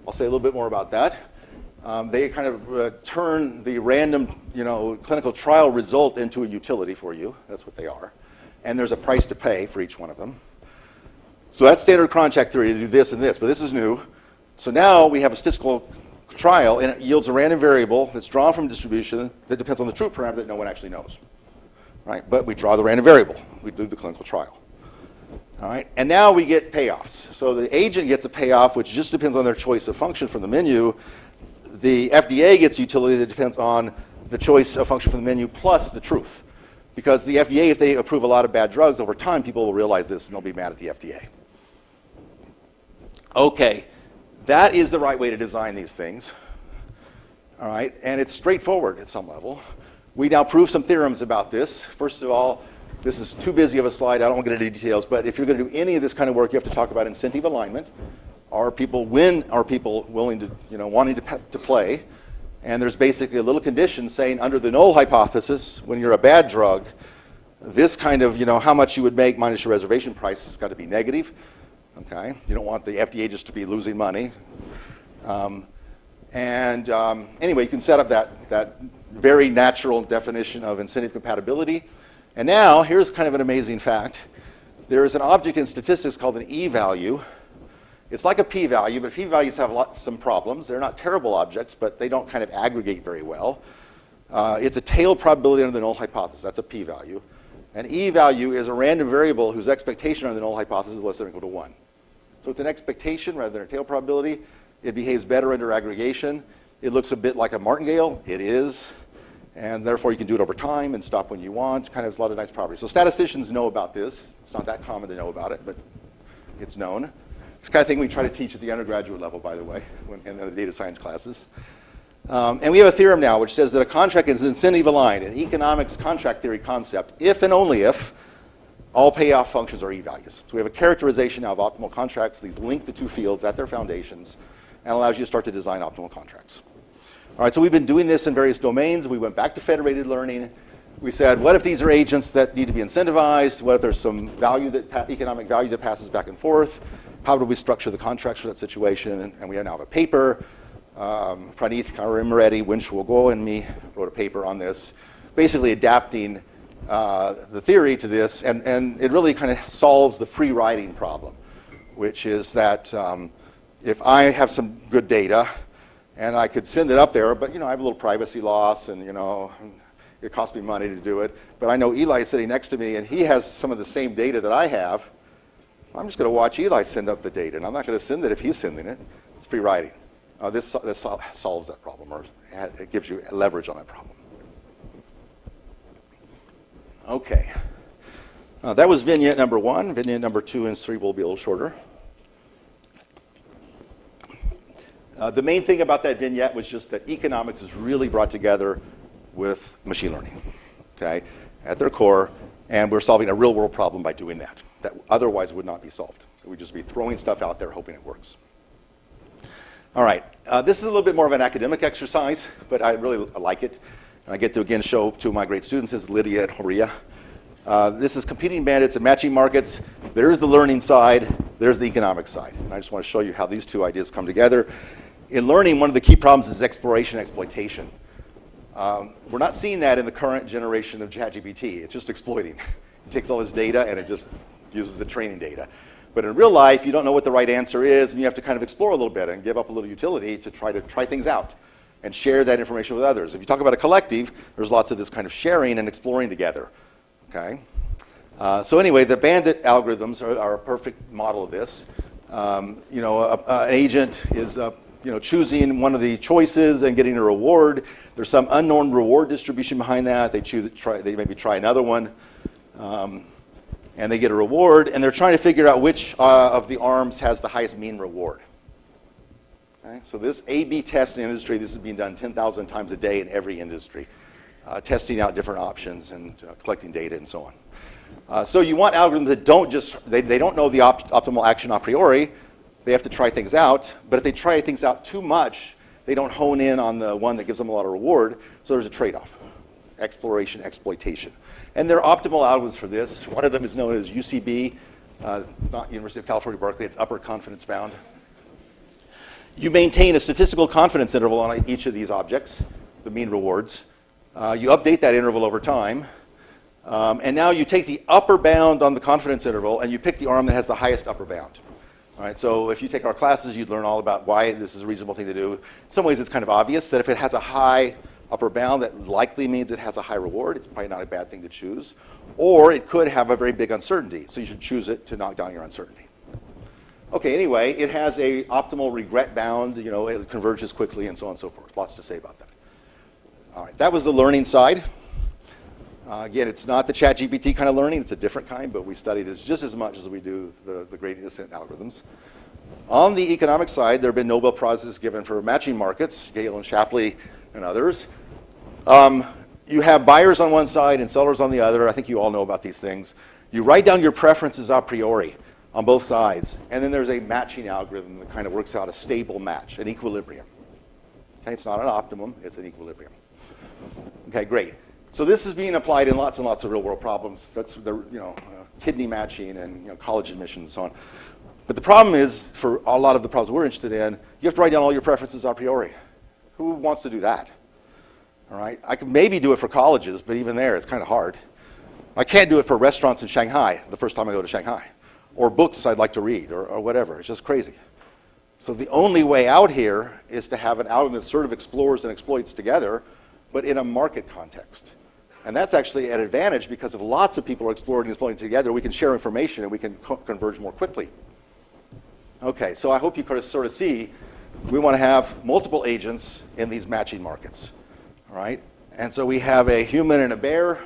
[SPEAKER 2] I'll say a little bit more about that. They kind of turn the random, clinical trial result into a utility for you. That's what they are. And there's a price to pay for each one of them. So that's standard contract theory to do this and this, but this is new. So now we have a statistical trial, and it yields a random variable that's drawn from distribution that depends on the truth parameter that no one actually knows. Right? But we draw the random variable. We do the clinical trial. All right, and now we get payoffs. So the agent gets a payoff, which just depends on their choice of function from the menu. The FDA gets utility that depends on the choice of function from the menu plus the truth. Because the FDA, if they approve a lot of bad drugs, over time people will realize this and they'll be mad at the FDA. Okay, that is the right way to design these things. All right, and it's straightforward at some level. We now prove some theorems about this. First of all, this is too busy of a slide. I don't want to get into details, but if you're going to do any of this kind of work, you have to talk about incentive alignment. Are people willing to, wanting to play? And there's basically a little condition saying under the null hypothesis, when you're a bad drug, this kind of, how much you would make minus your reservation price has got to be negative. Okay, you don't want the FDA just to be losing money. Anyway, you can set up that very natural definition of incentive compatibility. And now, here's kind of an amazing fact. There is an object in statistics called an e-value. It's like a p-value, but p-values have some problems. They're not terrible objects, but they don't kind of aggregate very well. It's a tail probability under the null hypothesis. That's a p-value. An e-value is a random variable whose expectation under the null hypothesis is less than or equal to 1. So it's an expectation rather than a tail probability. It behaves better under aggregation. It looks a bit like a martingale. It is. And therefore, you can do it over time and stop when you want. Kind of has a lot of nice properties. So statisticians know about this. It's not that common to know about it, but it's known. It's the kind of thing we try to teach at the undergraduate level, by the way, in the data science classes. And we have a theorem now which says that a contract is incentive aligned, an economics contract theory concept, if and only if all payoff functions are e-values. So we have a characterization now of optimal contracts. These link the two fields at their foundations and allows you to start to design optimal contracts. All right, so we've been doing this in various domains. We went back to federated learning. We said, what if these are agents that need to be incentivized? What if there's some value economic value that passes back and forth? How do we structure the contracts for that situation? And we now have a paper. Praneeth Karimareddy, Winchell, and me wrote a paper on this, basically adapting the theory to this, and it really kind of solves the free riding problem, which is that if I have some good data, and I could send it up there, but I have a little privacy loss, and it costs me money to do it. But I know Eli is sitting next to me, and he has some of the same data that I have. I'm just going to watch Eli send up the data, and I'm not going to send it if he's sending it. It's free riding. This solves that problem, or it gives you leverage on that problem. Okay. That was vignette number 1. Vignette number 2 and 3 will be a little shorter. The main thing about that vignette was just that economics is really brought together with machine learning, okay, at their core, and we're solving a real-world problem by doing that otherwise would not be solved. We'd just be throwing stuff out there hoping it works. All right, this is a little bit more of an academic exercise, but I really like it. And I get to, again, show two of my great students. This is Lydia and Horia. This is competing bandits and matching markets. There's the learning side. There's the economic side. And I just want to show you how these two ideas come together. In learning, one of the key problems is exploration and exploitation. We're not seeing that in the current generation of ChatGPT. It's just exploiting. It takes all this data and it just uses the training data. But in real life, you don't know what the right answer is, and you have to kind of explore a little bit and give up a little utility to try things out and share that information with others. If you talk about a collective, there's lots of this kind of sharing and exploring together. Okay. So anyway, the bandit algorithms are a perfect model of this. An agent is choosing one of the choices and getting a reward. There's some unknown reward distribution behind that. They maybe try another one, and they get a reward, and they're trying to figure out which of the arms has the highest mean reward. Okay? So this A/B test in industry, this is being done 10,000 times a day in every industry, testing out different options and collecting data and so on. So you want algorithms that don't they don't know the optimal action a priori. They have to try things out, but if they try things out too much, they don't hone in on the one that gives them a lot of reward, so there's a trade-off. Exploration, exploitation. And there are optimal algorithms for this. One of them is known as UCB. It's not University of California, Berkeley. It's upper confidence bound. You maintain a statistical confidence interval on each of these objects, the mean rewards. You update that interval over time. And now you take the upper bound on the confidence interval, and you pick the arm that has the highest upper bound. All right, so if you take our classes, you'd learn all about why this is a reasonable thing to do. In some ways, it's kind of obvious that if it has a high upper bound, that likely means it has a high reward. It's probably not a bad thing to choose. Or it could have a very big uncertainty, so you should choose it to knock down your uncertainty. Okay, anyway, it has a optimal regret bound. It converges quickly and so on and so forth. Lots to say about that. All right, that was the learning side. Again, it's not the ChatGPT kind of learning. It's a different kind, but we study this just as much as we do the gradient descent algorithms. On the economic side, there have been Nobel Prizes given for matching markets, Gale and Shapley and others. You have buyers on one side and sellers on the other. I think you all know about these things. You write down your preferences a priori on both sides, and then there's a matching algorithm that kind of works out a stable match, an equilibrium. Okay, it's not an optimum, it's an equilibrium. Okay, great. So this is being applied in lots and lots of real-world problems. That's kidney matching and college admissions and so on. But the problem is, for a lot of the problems we're interested in, you have to write down all your preferences a priori. Who wants to do that? All right, I can maybe do it for colleges, but even there, it's kind of hard. I can't do it for restaurants in Shanghai the first time I go to Shanghai, or books I'd like to read, or whatever. It's just crazy. So the only way out here is to have an algorithm that sort of explores and exploits together, but in a market context. And that's actually an advantage because if lots of people are exploring and exploiting together, we can share information and we can converge more quickly. Okay, so I hope you could sort of see we want to have multiple agents in these matching markets. All right? And so we have a human and a bear.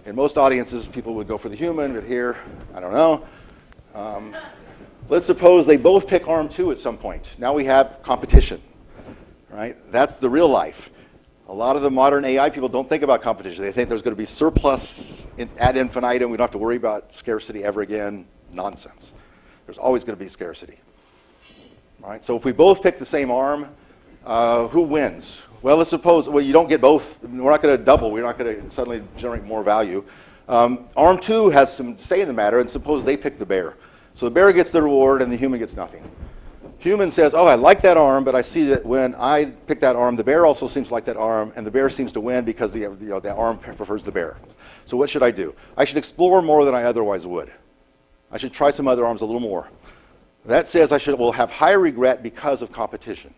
[SPEAKER 2] In most audiences, people would go for the human, but here, I don't know. Let's suppose they both pick arm 2 at some point. Now we have competition. Right? That's the real life. A lot of the modern AI people don't think about competition. They think there's going to be surplus ad infinitum. We don't have to worry about scarcity ever again. Nonsense. There's always going to be scarcity. All right, so if we both pick the same arm, who wins? Well, let's suppose, well, you don't get both. We're not going to double. We're not going to suddenly generate more value. Arm 2 has some say in the matter, and suppose they pick the bear. So the bear gets the reward, and the human gets nothing. Human says, oh, I like that arm, but I see that when I pick that arm, the bear also seems to like that arm, and the bear seems to win because the arm prefers the bear. So what should I do? I should explore more than I otherwise would. I should try some other arms a little more. That says I will have higher regret because of competition.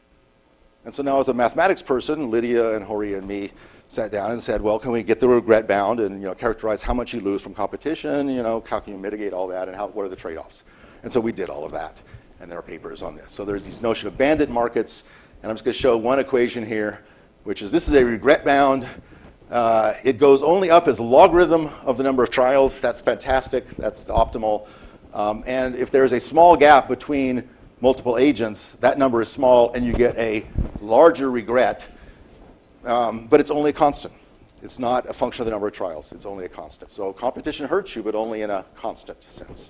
[SPEAKER 2] And so now as a mathematics person, Lydia and Hori and me sat down and said, well, can we get the regret bound and characterize how much you lose from competition, how can you mitigate all that, and what are the trade-offs? And so we did all of that. And there are papers on this. So there's this notion of bandit markets, and I'm just going to show one equation here, which is this is a regret bound. It goes only up as a logarithm of the number of trials. That's fantastic. That's the optimal. And if there's a small gap between multiple agents, that number is small, and you get a larger regret, but it's only a constant. It's not a function of the number of trials. It's only a constant. So competition hurts you, but only in a constant sense.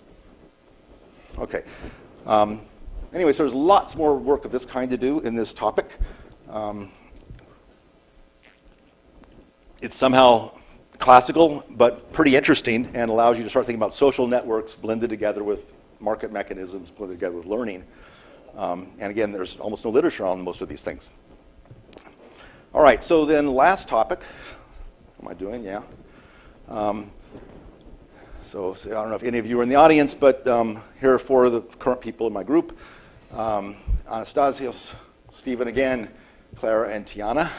[SPEAKER 2] Okay. Anyway, so there's lots more work of this kind to do in this topic. It's somehow classical, but pretty interesting, and allows you to start thinking about social networks blended together with market mechanisms, blended together with learning. And again, there's almost no literature on most of these things. All right, so then last topic. How am I doing? Yeah. So I don't know if any of you are in the audience, but here are 4 of the current people in my group. Anastasios, Stephen again, Clara, and Tiana.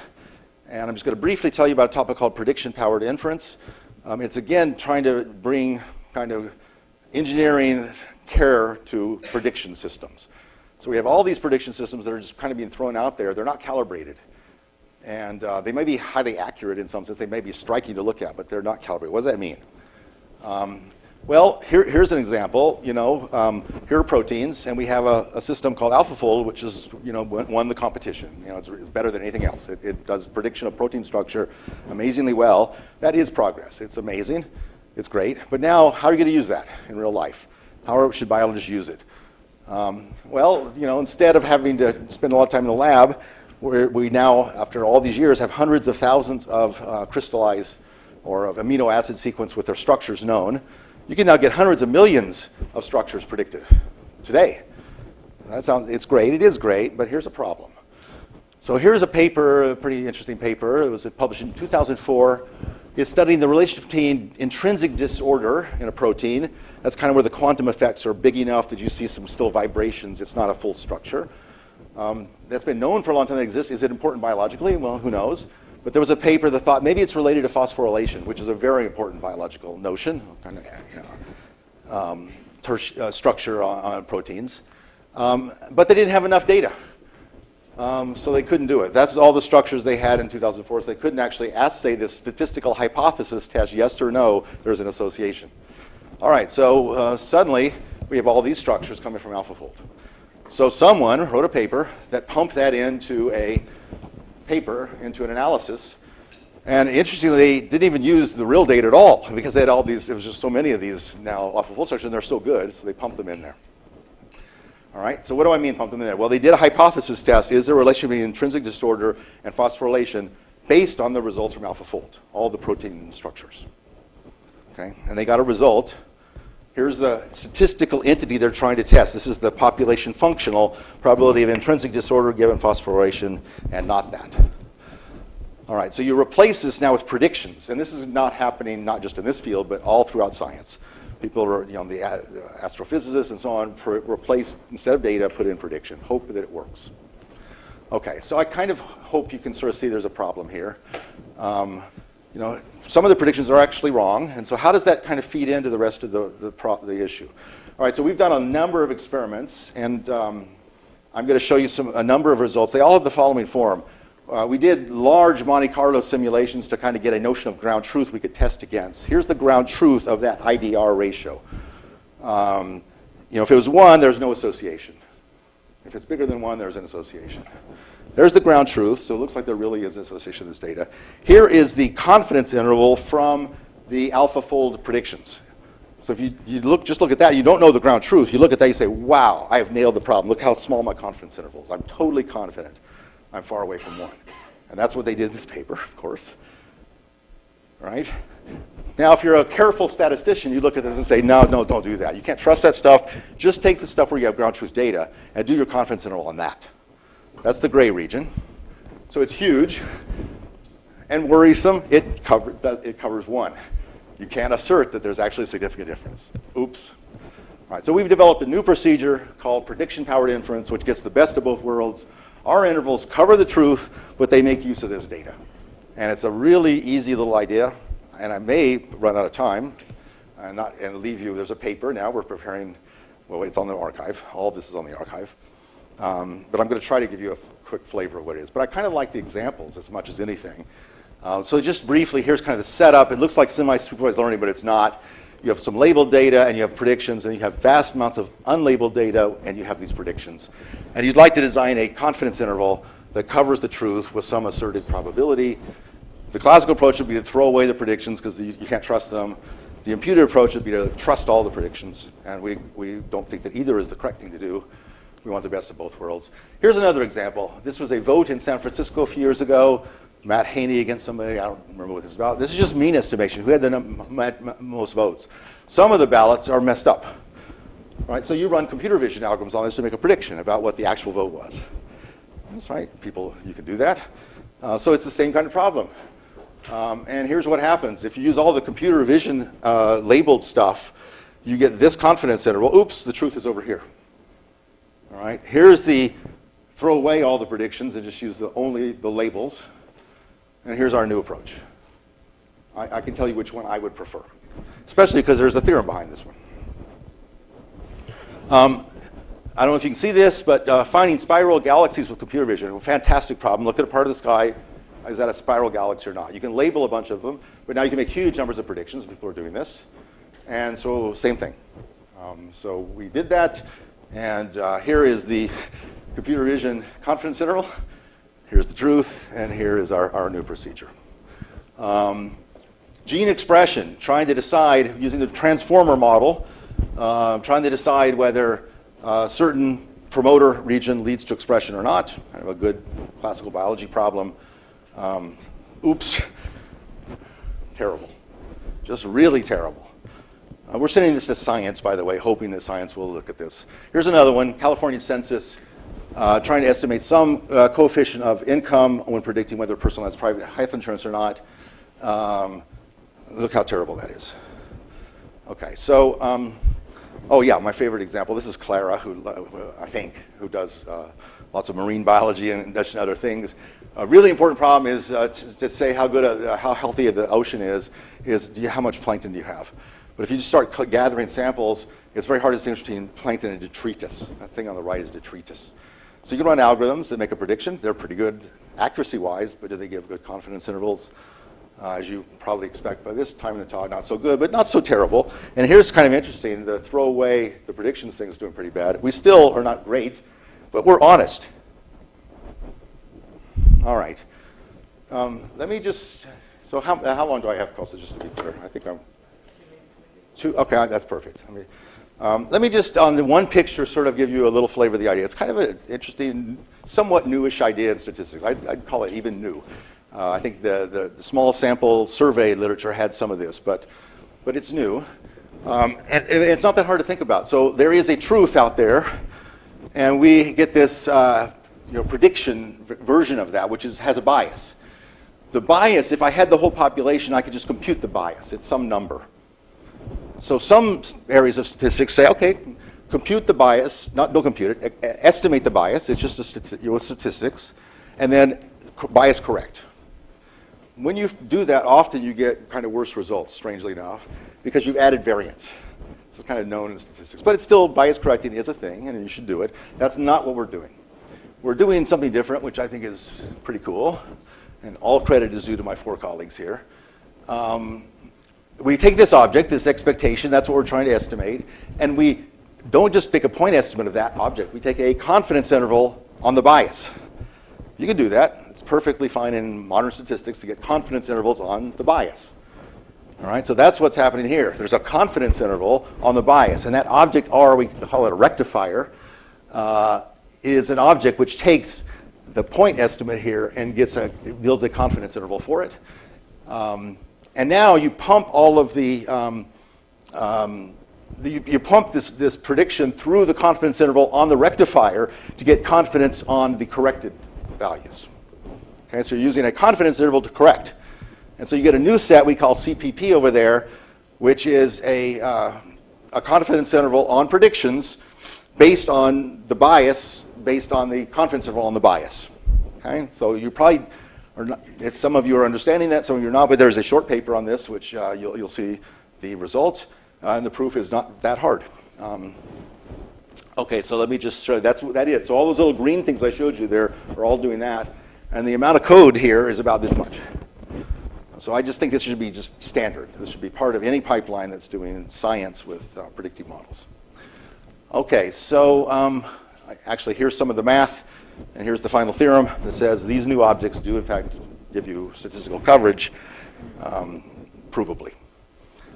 [SPEAKER 2] And I'm just going to briefly tell you about a topic called prediction-powered inference. It's again trying to bring kind of engineering care to prediction systems. So we have all these prediction systems that are just kind of being thrown out there. They're not calibrated. And they may be highly accurate in some sense. They may be striking to look at, but they're not calibrated. What does that mean? Well, here's an example. Here are proteins, and we have a system called AlphaFold, which is won the competition. It's better than anything else. It does prediction of protein structure amazingly well. That is progress. It's amazing. It's great. But now, how are you going to use that in real life? How should biologists use it? Well, instead of having to spend a lot of time in the lab, we now, after all these years, have hundreds of thousands of crystallized or of amino acid sequence with their structures known. You can now get hundreds of millions of structures predicted today. It's great, it is great, but here's a problem. So here's a paper, a pretty interesting paper. It was published in 2004. It's studying the relationship between intrinsic disorder in a protein. That's kind of where the quantum effects are big enough that you see some still vibrations. It's not a full structure. That's been known for a long time that exists. Is it important biologically? Well, who knows? But there was a paper that thought maybe it's related to phosphorylation, which is a very important biological notion, kind of structure on proteins. But they didn't have enough data, so they couldn't do it. That's all the structures they had in 2004, so they couldn't actually assay this statistical hypothesis test, yes or no, there's an association. All right, so suddenly we have all these structures coming from AlphaFold. So someone wrote a paper that pumped that into an analysis, and interestingly, they didn't even use the real data at all because they had all these. There was just so many of these now AlphaFold structures, and they're so good, so they pumped them in there. All right. So what do I mean pump them in there? Well, they did a hypothesis test: is there a relation between intrinsic disorder and phosphorylation based on the results from AlphaFold, all the protein structures? Okay, and they got a result. Here's the statistical entity they're trying to test. This is the population functional probability of intrinsic disorder given phosphorylation and not that. All right, so you replace this now with predictions, and this is not happening not just in this field, but all throughout science. People are, the astrophysicists and so on, replace, instead of data, put in prediction, hope that it works. Okay, so I kind of hope you can sort of see there's a problem here. Some of the predictions are actually wrong, and so how does that kind of feed into the rest of the issue? All right, so we've done a number of experiments, and I'm going to show you a number of results. They all have the following form. We did large Monte Carlo simulations to kind of get a notion of ground truth we could test against. Here's the ground truth of that IDR ratio. If it was 1, there's no association. If it's bigger than 1, there's an association. There's the ground truth, so it looks like there really is an association with this data. Here is the confidence interval from the AlphaFold predictions. So if you just look at that, you don't know the ground truth. You look at that, you say, wow, I have nailed the problem. Look how small my confidence interval is. I'm totally confident. I'm far away from 1. And that's what they did in this paper, of course. Right? Now, if you're a careful statistician, you look at this and say, no, don't do that. You can't trust that stuff. Just take the stuff where you have ground truth data and do your confidence interval on that. That's the gray region. So it's huge and worrisome. It covers 1. You can't assert that there's actually a significant difference. Oops. All right, so we've developed a new procedure called prediction-powered inference, which gets the best of both worlds. Our intervals cover the truth, but they make use of this data. And it's a really easy little idea, and I may run out of time and leave you. There's a paper now we're preparing. Well, it's on the archive. All of this is on the archive. But I'm going to try to give you a quick flavor of what it is. But I kind of like the examples as much as anything. So just briefly, here's kind of the setup. It looks like semi-supervised learning, but it's not. You have some labeled data, and you have predictions, and you have vast amounts of unlabeled data, and you have these predictions. And you'd like to design a confidence interval that covers the truth with some asserted probability. The classical approach would be to throw away the predictions because you can't trust them. The imputed approach would be to trust all the predictions, and we don't think that either is the correct thing to do. We want the best of both worlds. Here's another example. This was a vote in San Francisco a few years ago. Matt Haney against somebody. I don't remember what this is about. This is just mean estimation. Who had the most votes? Some of the ballots are messed up. Right? So you run computer vision algorithms on this to make a prediction about what the actual vote was. That's right. You can do that. So it's the same kind of problem. And here's what happens. If you use all the computer vision labeled stuff, you get this confidence interval. Oops, the truth is over here. All right. Here's the throw away all the predictions and just use only the labels. And here's our new approach. I can tell you which one I would prefer, especially because there's a theorem behind this one. I don't know if you can see this, but finding spiral galaxies with computer vision, a fantastic problem. Look at a part of the sky. Is that a spiral galaxy or not? You can label a bunch of them, but now you can make huge numbers of predictions. People are doing this. And so same thing. So we did that. And here is the computer vision confidence interval. Here's the truth, and here is our new procedure. Gene expression, trying to decide, using the transformer model, trying to decide whether a certain promoter region leads to expression or not. Kind of a good classical biology problem. Oops. Terrible. Just really terrible. We're sending this to science, by the way, hoping that science will look at this. Here's another one, California census. Trying to estimate some coefficient of income when predicting whether a person has private health insurance or not. Look how terrible that is. Okay, so, oh yeah, my favorite example. This is Clara, who does lots of marine biology and does other things. A really important problem is to say how healthy the ocean is how much plankton do you have? But if you just start gathering samples, it's very hard to distinguish between plankton and detritus. That thing on the right is detritus. So you can run algorithms that make a prediction. They're pretty good accuracy-wise, but do they give good confidence intervals? As you probably expect by this time in the talk, not so good, but not so terrible. And here's kind of interesting. The throw away the predictions thing is doing pretty bad. We still are not great, but we're honest. All right. Let me just, so how long do I have, Costa, just to be clear? I think I'm, okay, that's perfect. Let me just, on the one picture, sort of give you a little flavor of the idea. It's kind of an interesting, somewhat newish idea in statistics. I'd call it even new. I think the small sample survey literature had some of this, but it's new. And it's not that hard to think about. So there is a truth out there, and we get this prediction version of that, which has a bias. The bias, if I had the whole population, I could just compute the bias. It's some number. So some areas of statistics say, okay, compute the bias, don't compute it, estimate the bias, it's just with statistics, and then bias correct. When you do that, often you get kind of worse results, strangely enough, because you've added variance. It's kind of known in statistics. But it's still, bias correcting is a thing, and you should do it. That's not what we're doing. We're doing something different, which I think is pretty cool, and all credit is due to my 4 colleagues here. We take this object, this expectation, that's what we're trying to estimate, and we don't just pick a point estimate of that object. We take a confidence interval on the bias. You can do that. It's perfectly fine in modern statistics to get confidence intervals on the bias. All right, so that's what's happening here. There's a confidence interval on the bias, and that object R, we call it a rectifier, is an object which takes the point estimate here and builds a confidence interval for it. And now you pump all of you pump this prediction through the confidence interval on the rectifier to get confidence on the corrected values. Okay, so you're using a confidence interval to correct. And so you get a new set we call CPP over there, which is a confidence interval on predictions based on the bias, based on the confidence interval on the bias. Okay, so you probably are not, if some of you are understanding that, some of you are not, but there's a short paper on this, which you'll see the results, and the proof is not that hard. Okay, so let me just show you, that's what that is. So all those little green things I showed you there are all doing that, and the amount of code here is about this much. So I just think this should be just standard. This should be part of any pipeline that's doing science with predictive models. Okay, so actually here's some of the math, and here's the final theorem that says these new objects do in fact give you statistical coverage, provably.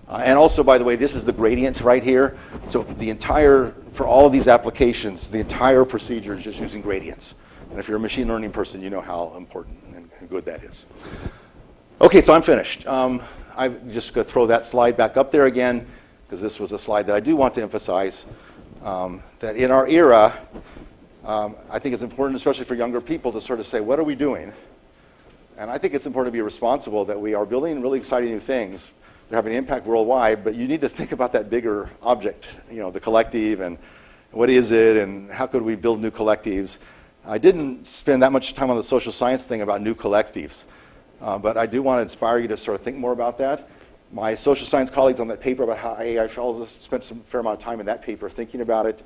[SPEAKER 2] And also, by the way, this is the gradient right here. So the entire, for all of these applications, the entire procedure is just using gradients. And if you're a machine learning person, you know how important and good that is. Okay, so I'm finished. I'm just going to throw that slide back up there again, because this was a slide that I do want to emphasize, that in our era, I think it's important, especially for younger people, to sort of say, what are we doing? And I think it's important to be responsible that we are building really exciting new things. They're having an impact worldwide, but you need to think about that bigger object, you know, the collective, and what is it, and how could we build new collectives. I didn't spend that much time on the social science thing about new collectives, but I do want to inspire you to sort of think more about that. My social science colleagues on that paper about how AI follows spent some fair amount of time in that paper thinking about it.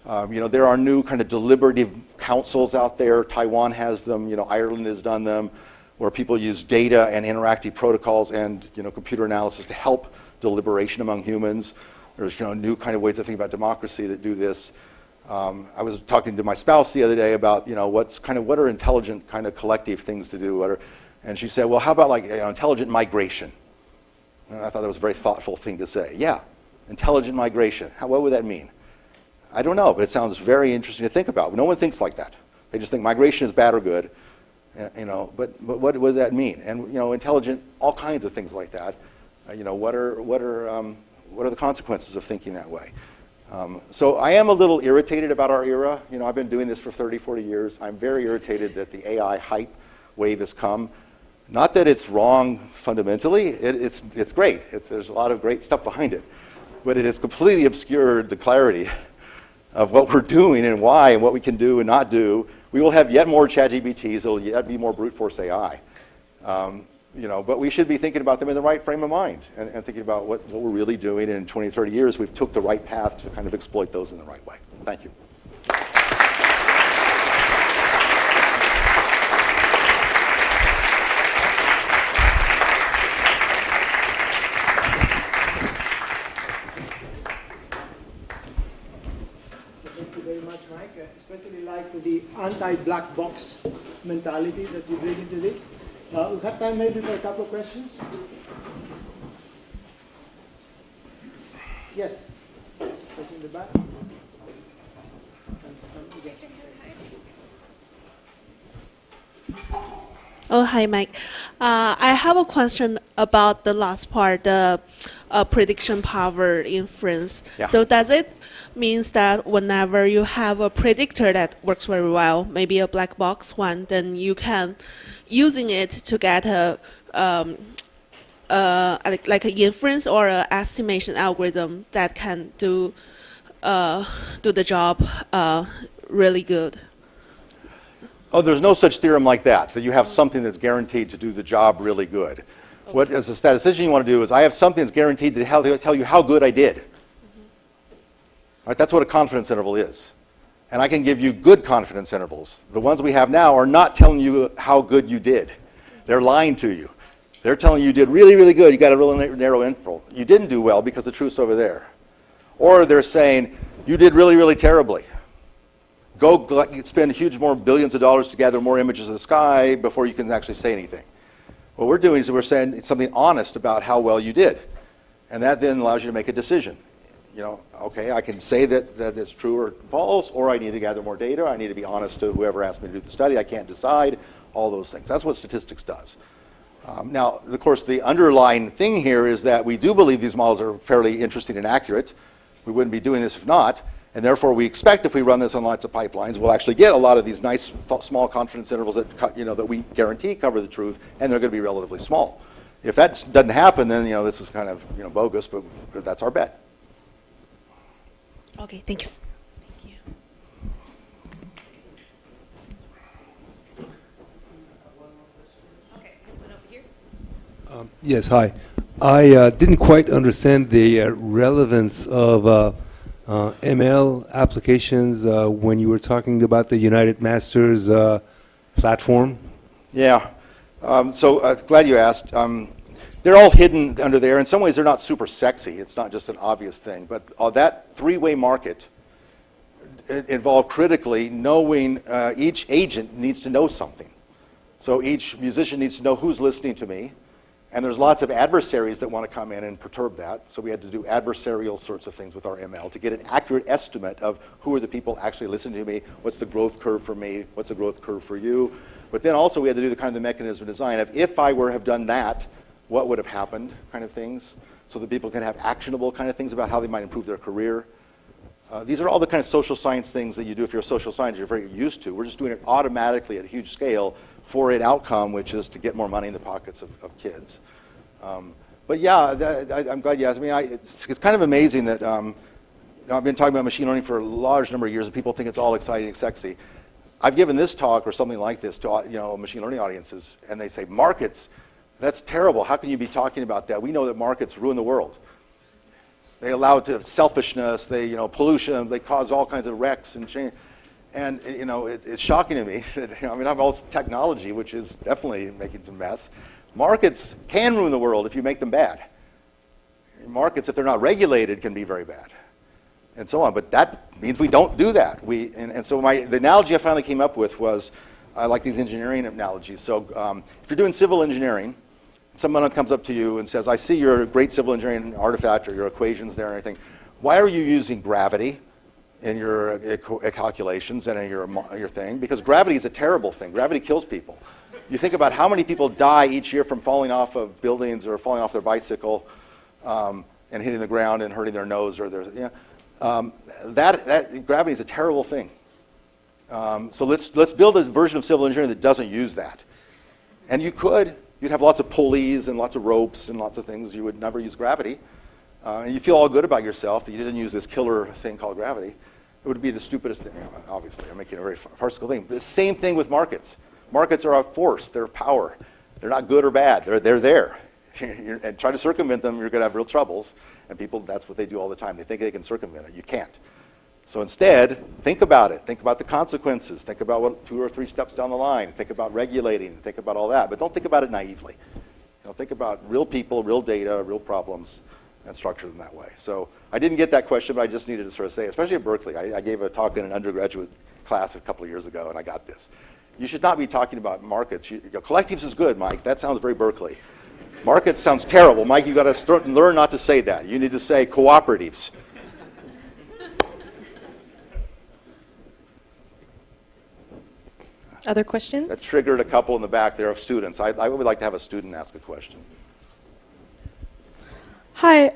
[SPEAKER 2] You know, there are new kind of deliberative councils out there. Taiwan has them, you know, Ireland has done them, where people use data and interactive protocols and, you know, computer analysis to help deliberation among humans. There's, you know, new kind of ways to think about democracy that do this. I was talking to my spouse the other day about, you know, what are intelligent kind of collective things to do, and she said, well, how about like, you know, intelligent migration? And I thought that was a very thoughtful thing to say. Yeah, intelligent migration. What would that mean? I don't know, but it sounds very interesting to think about. No one thinks like that. They just think migration is bad or good. You know, but what would that mean? And, you know, intelligent, all kinds of things like that. You know, what are the consequences of thinking that way? So I am a little irritated about our era. You know, I've been doing this for 30, 40 years. I'm very irritated that the AI hype wave has come. Not that it's wrong fundamentally. It's great. There's a lot of great stuff behind it. But it has completely obscured the clarity of what we're doing and why and what we can do and not do. We will have yet more ChatGPTs. There will yet be more brute force AI. You know, but we should be thinking about them in the right frame of mind and thinking about what we're really doing. And in 20, 30 years, we've took the right path to kind of exploit those in the right way. Thank you.
[SPEAKER 1] Especially like the anti-black box mentality that you bring into this. We have time maybe for a couple of questions. Yes. Question in the back.
[SPEAKER 3] Oh, hi, Mike. I have a question about the last part, the prediction power inference.
[SPEAKER 2] Yeah.
[SPEAKER 3] So does it means that whenever you have a predictor that works very well, maybe a black box one, then you can using it to get a like an inference or an estimation algorithm that can do the job really good?
[SPEAKER 2] Oh, there's no such theorem like that you have something that's guaranteed to do the job really good. Okay. What, as a statistician, you want to do is I have something that's guaranteed to tell you how good I did. Right, that's what a confidence interval is. And I can give you good confidence intervals. The ones we have now are not telling you how good you did. They're lying to you. They're telling you did really, really good. You got a really narrow interval. You didn't do well because the truth's over there. Or they're saying you did really, really terribly. Go spend huge more billions of dollars to gather more images of the sky before you can actually say anything. What we're doing is we're saying something honest about how well you did. And that then allows you to make a decision. You know, okay, I can say that it's true or false, or I need to gather more data. I need to be honest to whoever asked me to do the study. I can't decide. All those things. That's what statistics does. Now, of course, the underlying thing here is that we do believe these models are fairly interesting and accurate. We wouldn't be doing this if not. And therefore, we expect if we run this on lots of pipelines, we'll actually get a lot of these nice small confidence intervals that, that we guarantee cover the truth, and they're going to be relatively small. If that doesn't happen, then this is kind of bogus, but that's our bet.
[SPEAKER 3] Okay, thanks. Thank you. Okay, one over here.
[SPEAKER 4] Yes, hi. I didn't quite understand the relevance of ML applications when you were talking about the United Masters platform.
[SPEAKER 2] Yeah. Glad you asked. They're all hidden under there. In some ways, they're not super sexy. It's not just an obvious thing. But that three-way market involved critically knowing each agent needs to know something. So each musician needs to know who's listening to me. And there's lots of adversaries that want to come in and perturb that. So we had to do adversarial sorts of things with our ML to get an accurate estimate of who are the people actually listening to me, what's the growth curve for me, what's the growth curve for you. But then also we had to do the kind of the mechanism of design of if I were to have done that, what would have happened kind of things, so that people can have actionable kind of things about how they might improve their career. These are all the kind of social science things that you do if you're a social scientist, you're very used to. We're just doing it automatically at a huge scale for an outcome, which is to get more money in the pockets of kids. But yeah, I'm glad you asked me. It's kind of amazing that I've been talking about machine learning for a large number of years, and people think it's all exciting and sexy. I've given this talk or something like this to machine learning audiences, and they say, markets, that's terrible. How can you be talking about that? We know that markets ruin the world. They allow to selfishness, pollution, they cause all kinds of wrecks and change. And it's shocking to me that I have all this technology, which is definitely making some mess. Markets can ruin the world if you make them bad. Markets, if they're not regulated, can be very bad, and so on. But that means we don't do that. So the analogy I finally came up with was, I like these engineering analogies. So if you're doing civil engineering, someone comes up to you and says, I see your great civil engineering artifact or your equations there and everything. Why are you using gravity in your calculations and in your thing? Because gravity is a terrible thing. Gravity kills people. You think about how many people die each year from falling off of buildings or falling off their bicycle and hitting the ground and hurting their nose or that gravity is a terrible thing. So let's build a version of civil engineering that doesn't use that. And you'd have lots of pulleys and lots of ropes and lots of things. You would never use gravity. And you feel all good about yourself that you didn't use this killer thing called gravity. It would be the stupidest thing. Obviously, I'm making a very farcical thing. The same thing with markets. Markets are a force. They're power. They're not good or bad. They're there. And try to circumvent them, you're going to have real troubles. And people, that's what they do all the time. They think they can circumvent it. You can't. So instead, think about it. Think about the consequences. Think about what 2 or 3 steps down the line. Think about regulating. Think about all that. But don't think about it naively. Think about real people, real data, real problems, and structure them that way. So I didn't get that question, but I just needed to sort of say, especially at Berkeley. I gave a talk in an undergraduate class a couple of years ago, and I got this. You should not be talking about markets. Collectives is good, Mike. That sounds very Berkeley. Markets sounds terrible. Mike, you got to learn not to say that. You need to say cooperatives.
[SPEAKER 5] Other questions?
[SPEAKER 2] That triggered a couple in the back there of students. I would like to have a student ask a question.
[SPEAKER 5] Hi,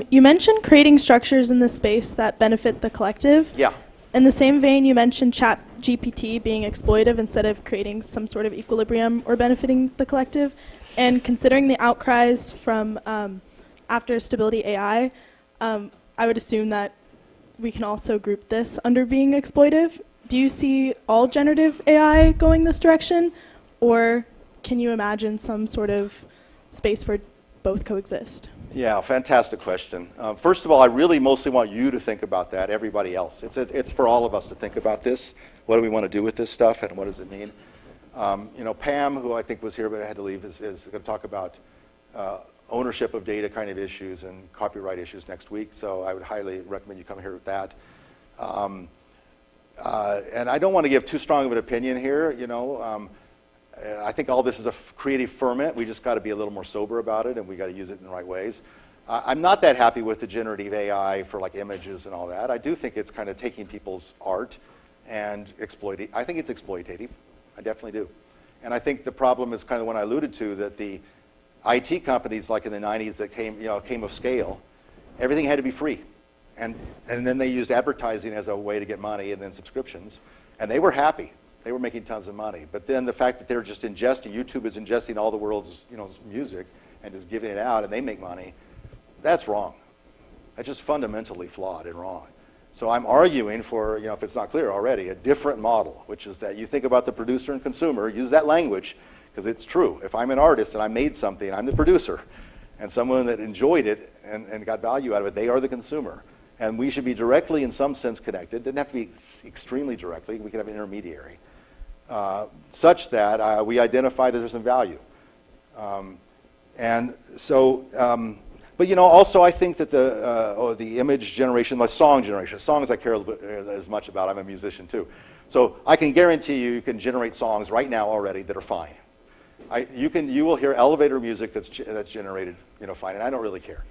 [SPEAKER 5] you mentioned creating structures in the space that benefit the collective.
[SPEAKER 2] Yeah.
[SPEAKER 5] In the same vein, you mentioned ChatGPT being exploitive instead of creating some sort of equilibrium or benefiting the collective. And considering the outcries from after Stability AI, I would assume that we can also group this under being exploitive. Do you see all generative AI going this direction? Or can you imagine some sort of space where both coexist?
[SPEAKER 2] Yeah, fantastic question. First of all, I really mostly want you to think about that, everybody else. It's for all of us to think about this. What do we want to do with this stuff, and what does it mean? You know, Pam, who I think was here but had to leave, is going to talk about ownership of data kind of issues and copyright issues next week, so I would highly recommend you come here with that. And I don't want to give too strong of an opinion here, you know. I think all this is a creative ferment. We just got to be a little more sober about it, and we got to use it in the right ways. I'm not that happy with the generative AI for like images and all that. I do think it's kind of taking people's art and exploiting. I think it's exploitative. I definitely do. And I think the problem is kind of the one I alluded to, that the IT companies like in the 90s that came of scale, everything had to be free. And then they used advertising as a way to get money and then subscriptions. And they were happy. They were making tons of money. But then the fact that they're just ingesting, YouTube is ingesting all the world's music and just giving it out and they make money, that's wrong. That's just fundamentally flawed and wrong. So I'm arguing for, if it's not clear already, a different model, which is that you think about the producer and consumer, use that language, because it's true. If I'm an artist and I made something, I'm the producer. And someone that enjoyed it and got value out of it, they are the consumer. And we should be directly, in some sense, connected. Doesn't have to be extremely directly. We can have an intermediary. Such that we identify that there's some value. And so, but also I think that the image generation, the song generation, songs I care a little bit as much about. I'm a musician too. So I can guarantee you can generate songs right now already that are fine. You will hear elevator music that's generated fine, and I don't really care.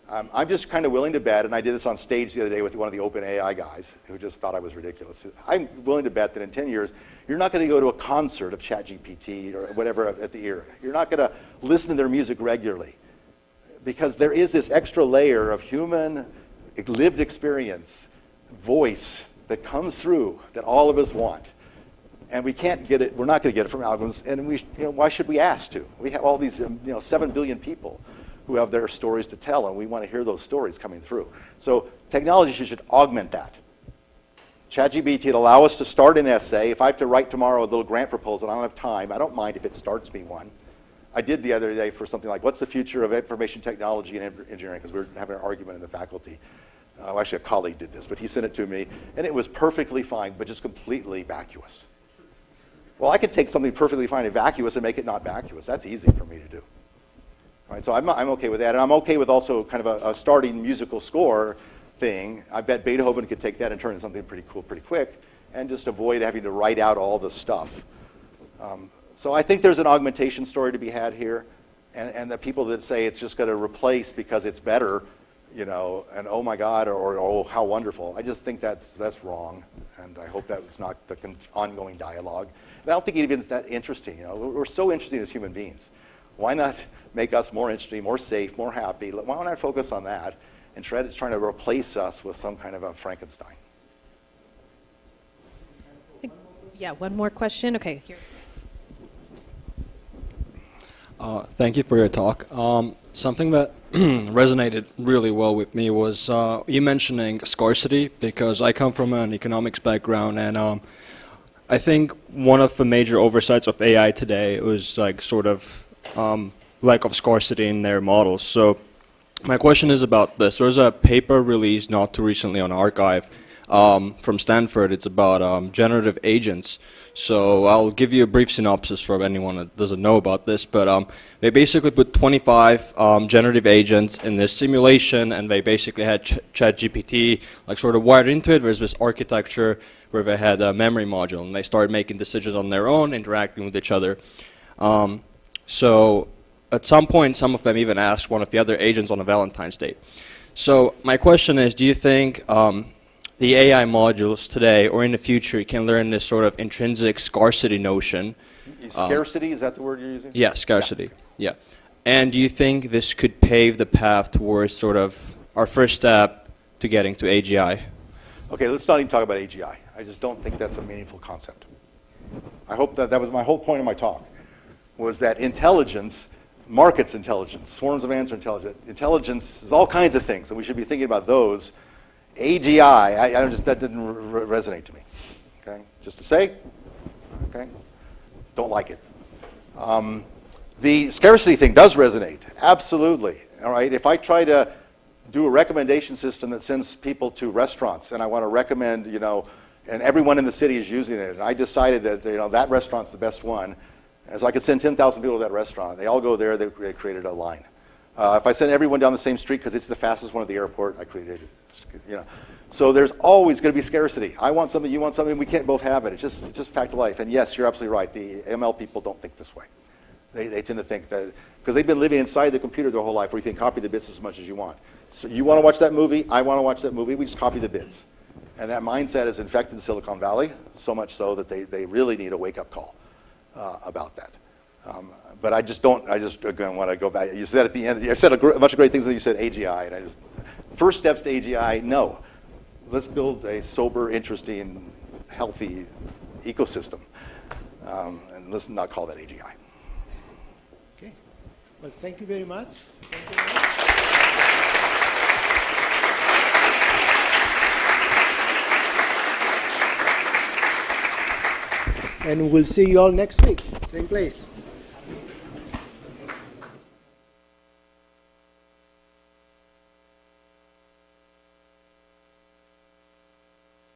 [SPEAKER 2] I'm just kind of willing to bet, and I did this on stage the other day with one of the OpenAI guys who just thought I was ridiculous. I'm willing to bet that in 10 years, you're not going to go to a concert of ChatGPT or whatever at the ear. You're not going to listen to their music regularly because there is this extra layer of human lived experience, voice that comes through that all of us want. And we can't get it, we're not going to get it from algorithms, and why should we ask to? We have all these 7 billion people who have their stories to tell, and we want to hear those stories coming through. So technology should augment that. ChatGPT would allow us to start an essay. If I have to write tomorrow a little grant proposal, I don't have time, I don't mind if it starts me one. I did the other day for something like, what's the future of information technology and engineering? Because we were having an argument in the faculty. Actually, a colleague did this, but he sent it to me, and it was perfectly fine, but just completely vacuous. Well, I could take something perfectly fine and vacuous and make it not vacuous. That's easy for me to do. Right, so I'm okay with that, and I'm okay with also kind of a starting musical score thing. I bet Beethoven could take that and turn it into something pretty cool pretty quick, and just avoid having to write out all the stuff. So I think there's an augmentation story to be had here, and the people that say it's just going to replace because it's better, and oh my God, or oh how wonderful. I just think that's wrong, and I hope that's not the ongoing dialogue. And I don't think it even is that interesting. We're so interesting as human beings. Why not make us more interesting, more safe, more happy? Why don't I focus on that and trying to replace us with some kind of a Frankenstein?
[SPEAKER 6] Yeah, one more question. Okay, here.
[SPEAKER 7] Thank you for your talk. Something that resonated really well with me was you mentioning scarcity, because I come from an economics background, and I think one of the major oversights of AI today was like sort of lack of scarcity in their models. So my question is about this. There's a paper released not too recently on Archive from Stanford. It's about generative agents. So I'll give you a brief synopsis for anyone that doesn't know about this, but they basically put 25 generative agents in this simulation, and they basically had ChatGPT like sort of wired into it. There's this architecture where they had a memory module, and they started making decisions on their own, interacting with each other. So at some point, some of them even asked one of the other agents on a Valentine's Day. So my question is, do you think the AI modules today or in the future can learn this sort of intrinsic scarcity notion?
[SPEAKER 2] Scarcity, is that the word you're using?
[SPEAKER 7] Yeah, scarcity. Yeah. And do you think this could pave the path towards sort of our first step to getting to AGI?
[SPEAKER 2] Okay, let's not even talk about AGI. I just don't think that's a meaningful concept. I hope that was my whole point of my talk, was that intelligence, markets intelligence, swarms of ants are intelligent. Intelligence is all kinds of things, and we should be thinking about those. AGI, that didn't resonate to me. Okay, just to say, okay, don't like it. The scarcity thing does resonate, absolutely. All right, if I try to do a recommendation system that sends people to restaurants, and I want to recommend, you know, and everyone in the city is using it, and I decided that, you know, that restaurant's the best one, and so I could send 10,000 people to that restaurant. They all go there, they created a line. If I send everyone down the same street because it's the fastest one at the airport, I created it, you know. So there's always going to be scarcity. I want something, you want something, we can't both have it. It's just fact of life. And yes, you're absolutely right. The ML people don't think this way. They tend to think that, because they've been living inside the computer their whole life where you can copy the bits as much as you want. So you want to watch that movie, I want to watch that movie, we just copy the bits. And that mindset has infected Silicon Valley, so much so that they really need a wake-up call about that. But I just again want to go back. You said at the end, you said a bunch of great things, and you said AGI, and first steps to AGI, no. Let's build a sober, interesting, healthy ecosystem, and let's not call that AGI.
[SPEAKER 1] Okay. Well, thank you very much. And we'll see you all next week, same place.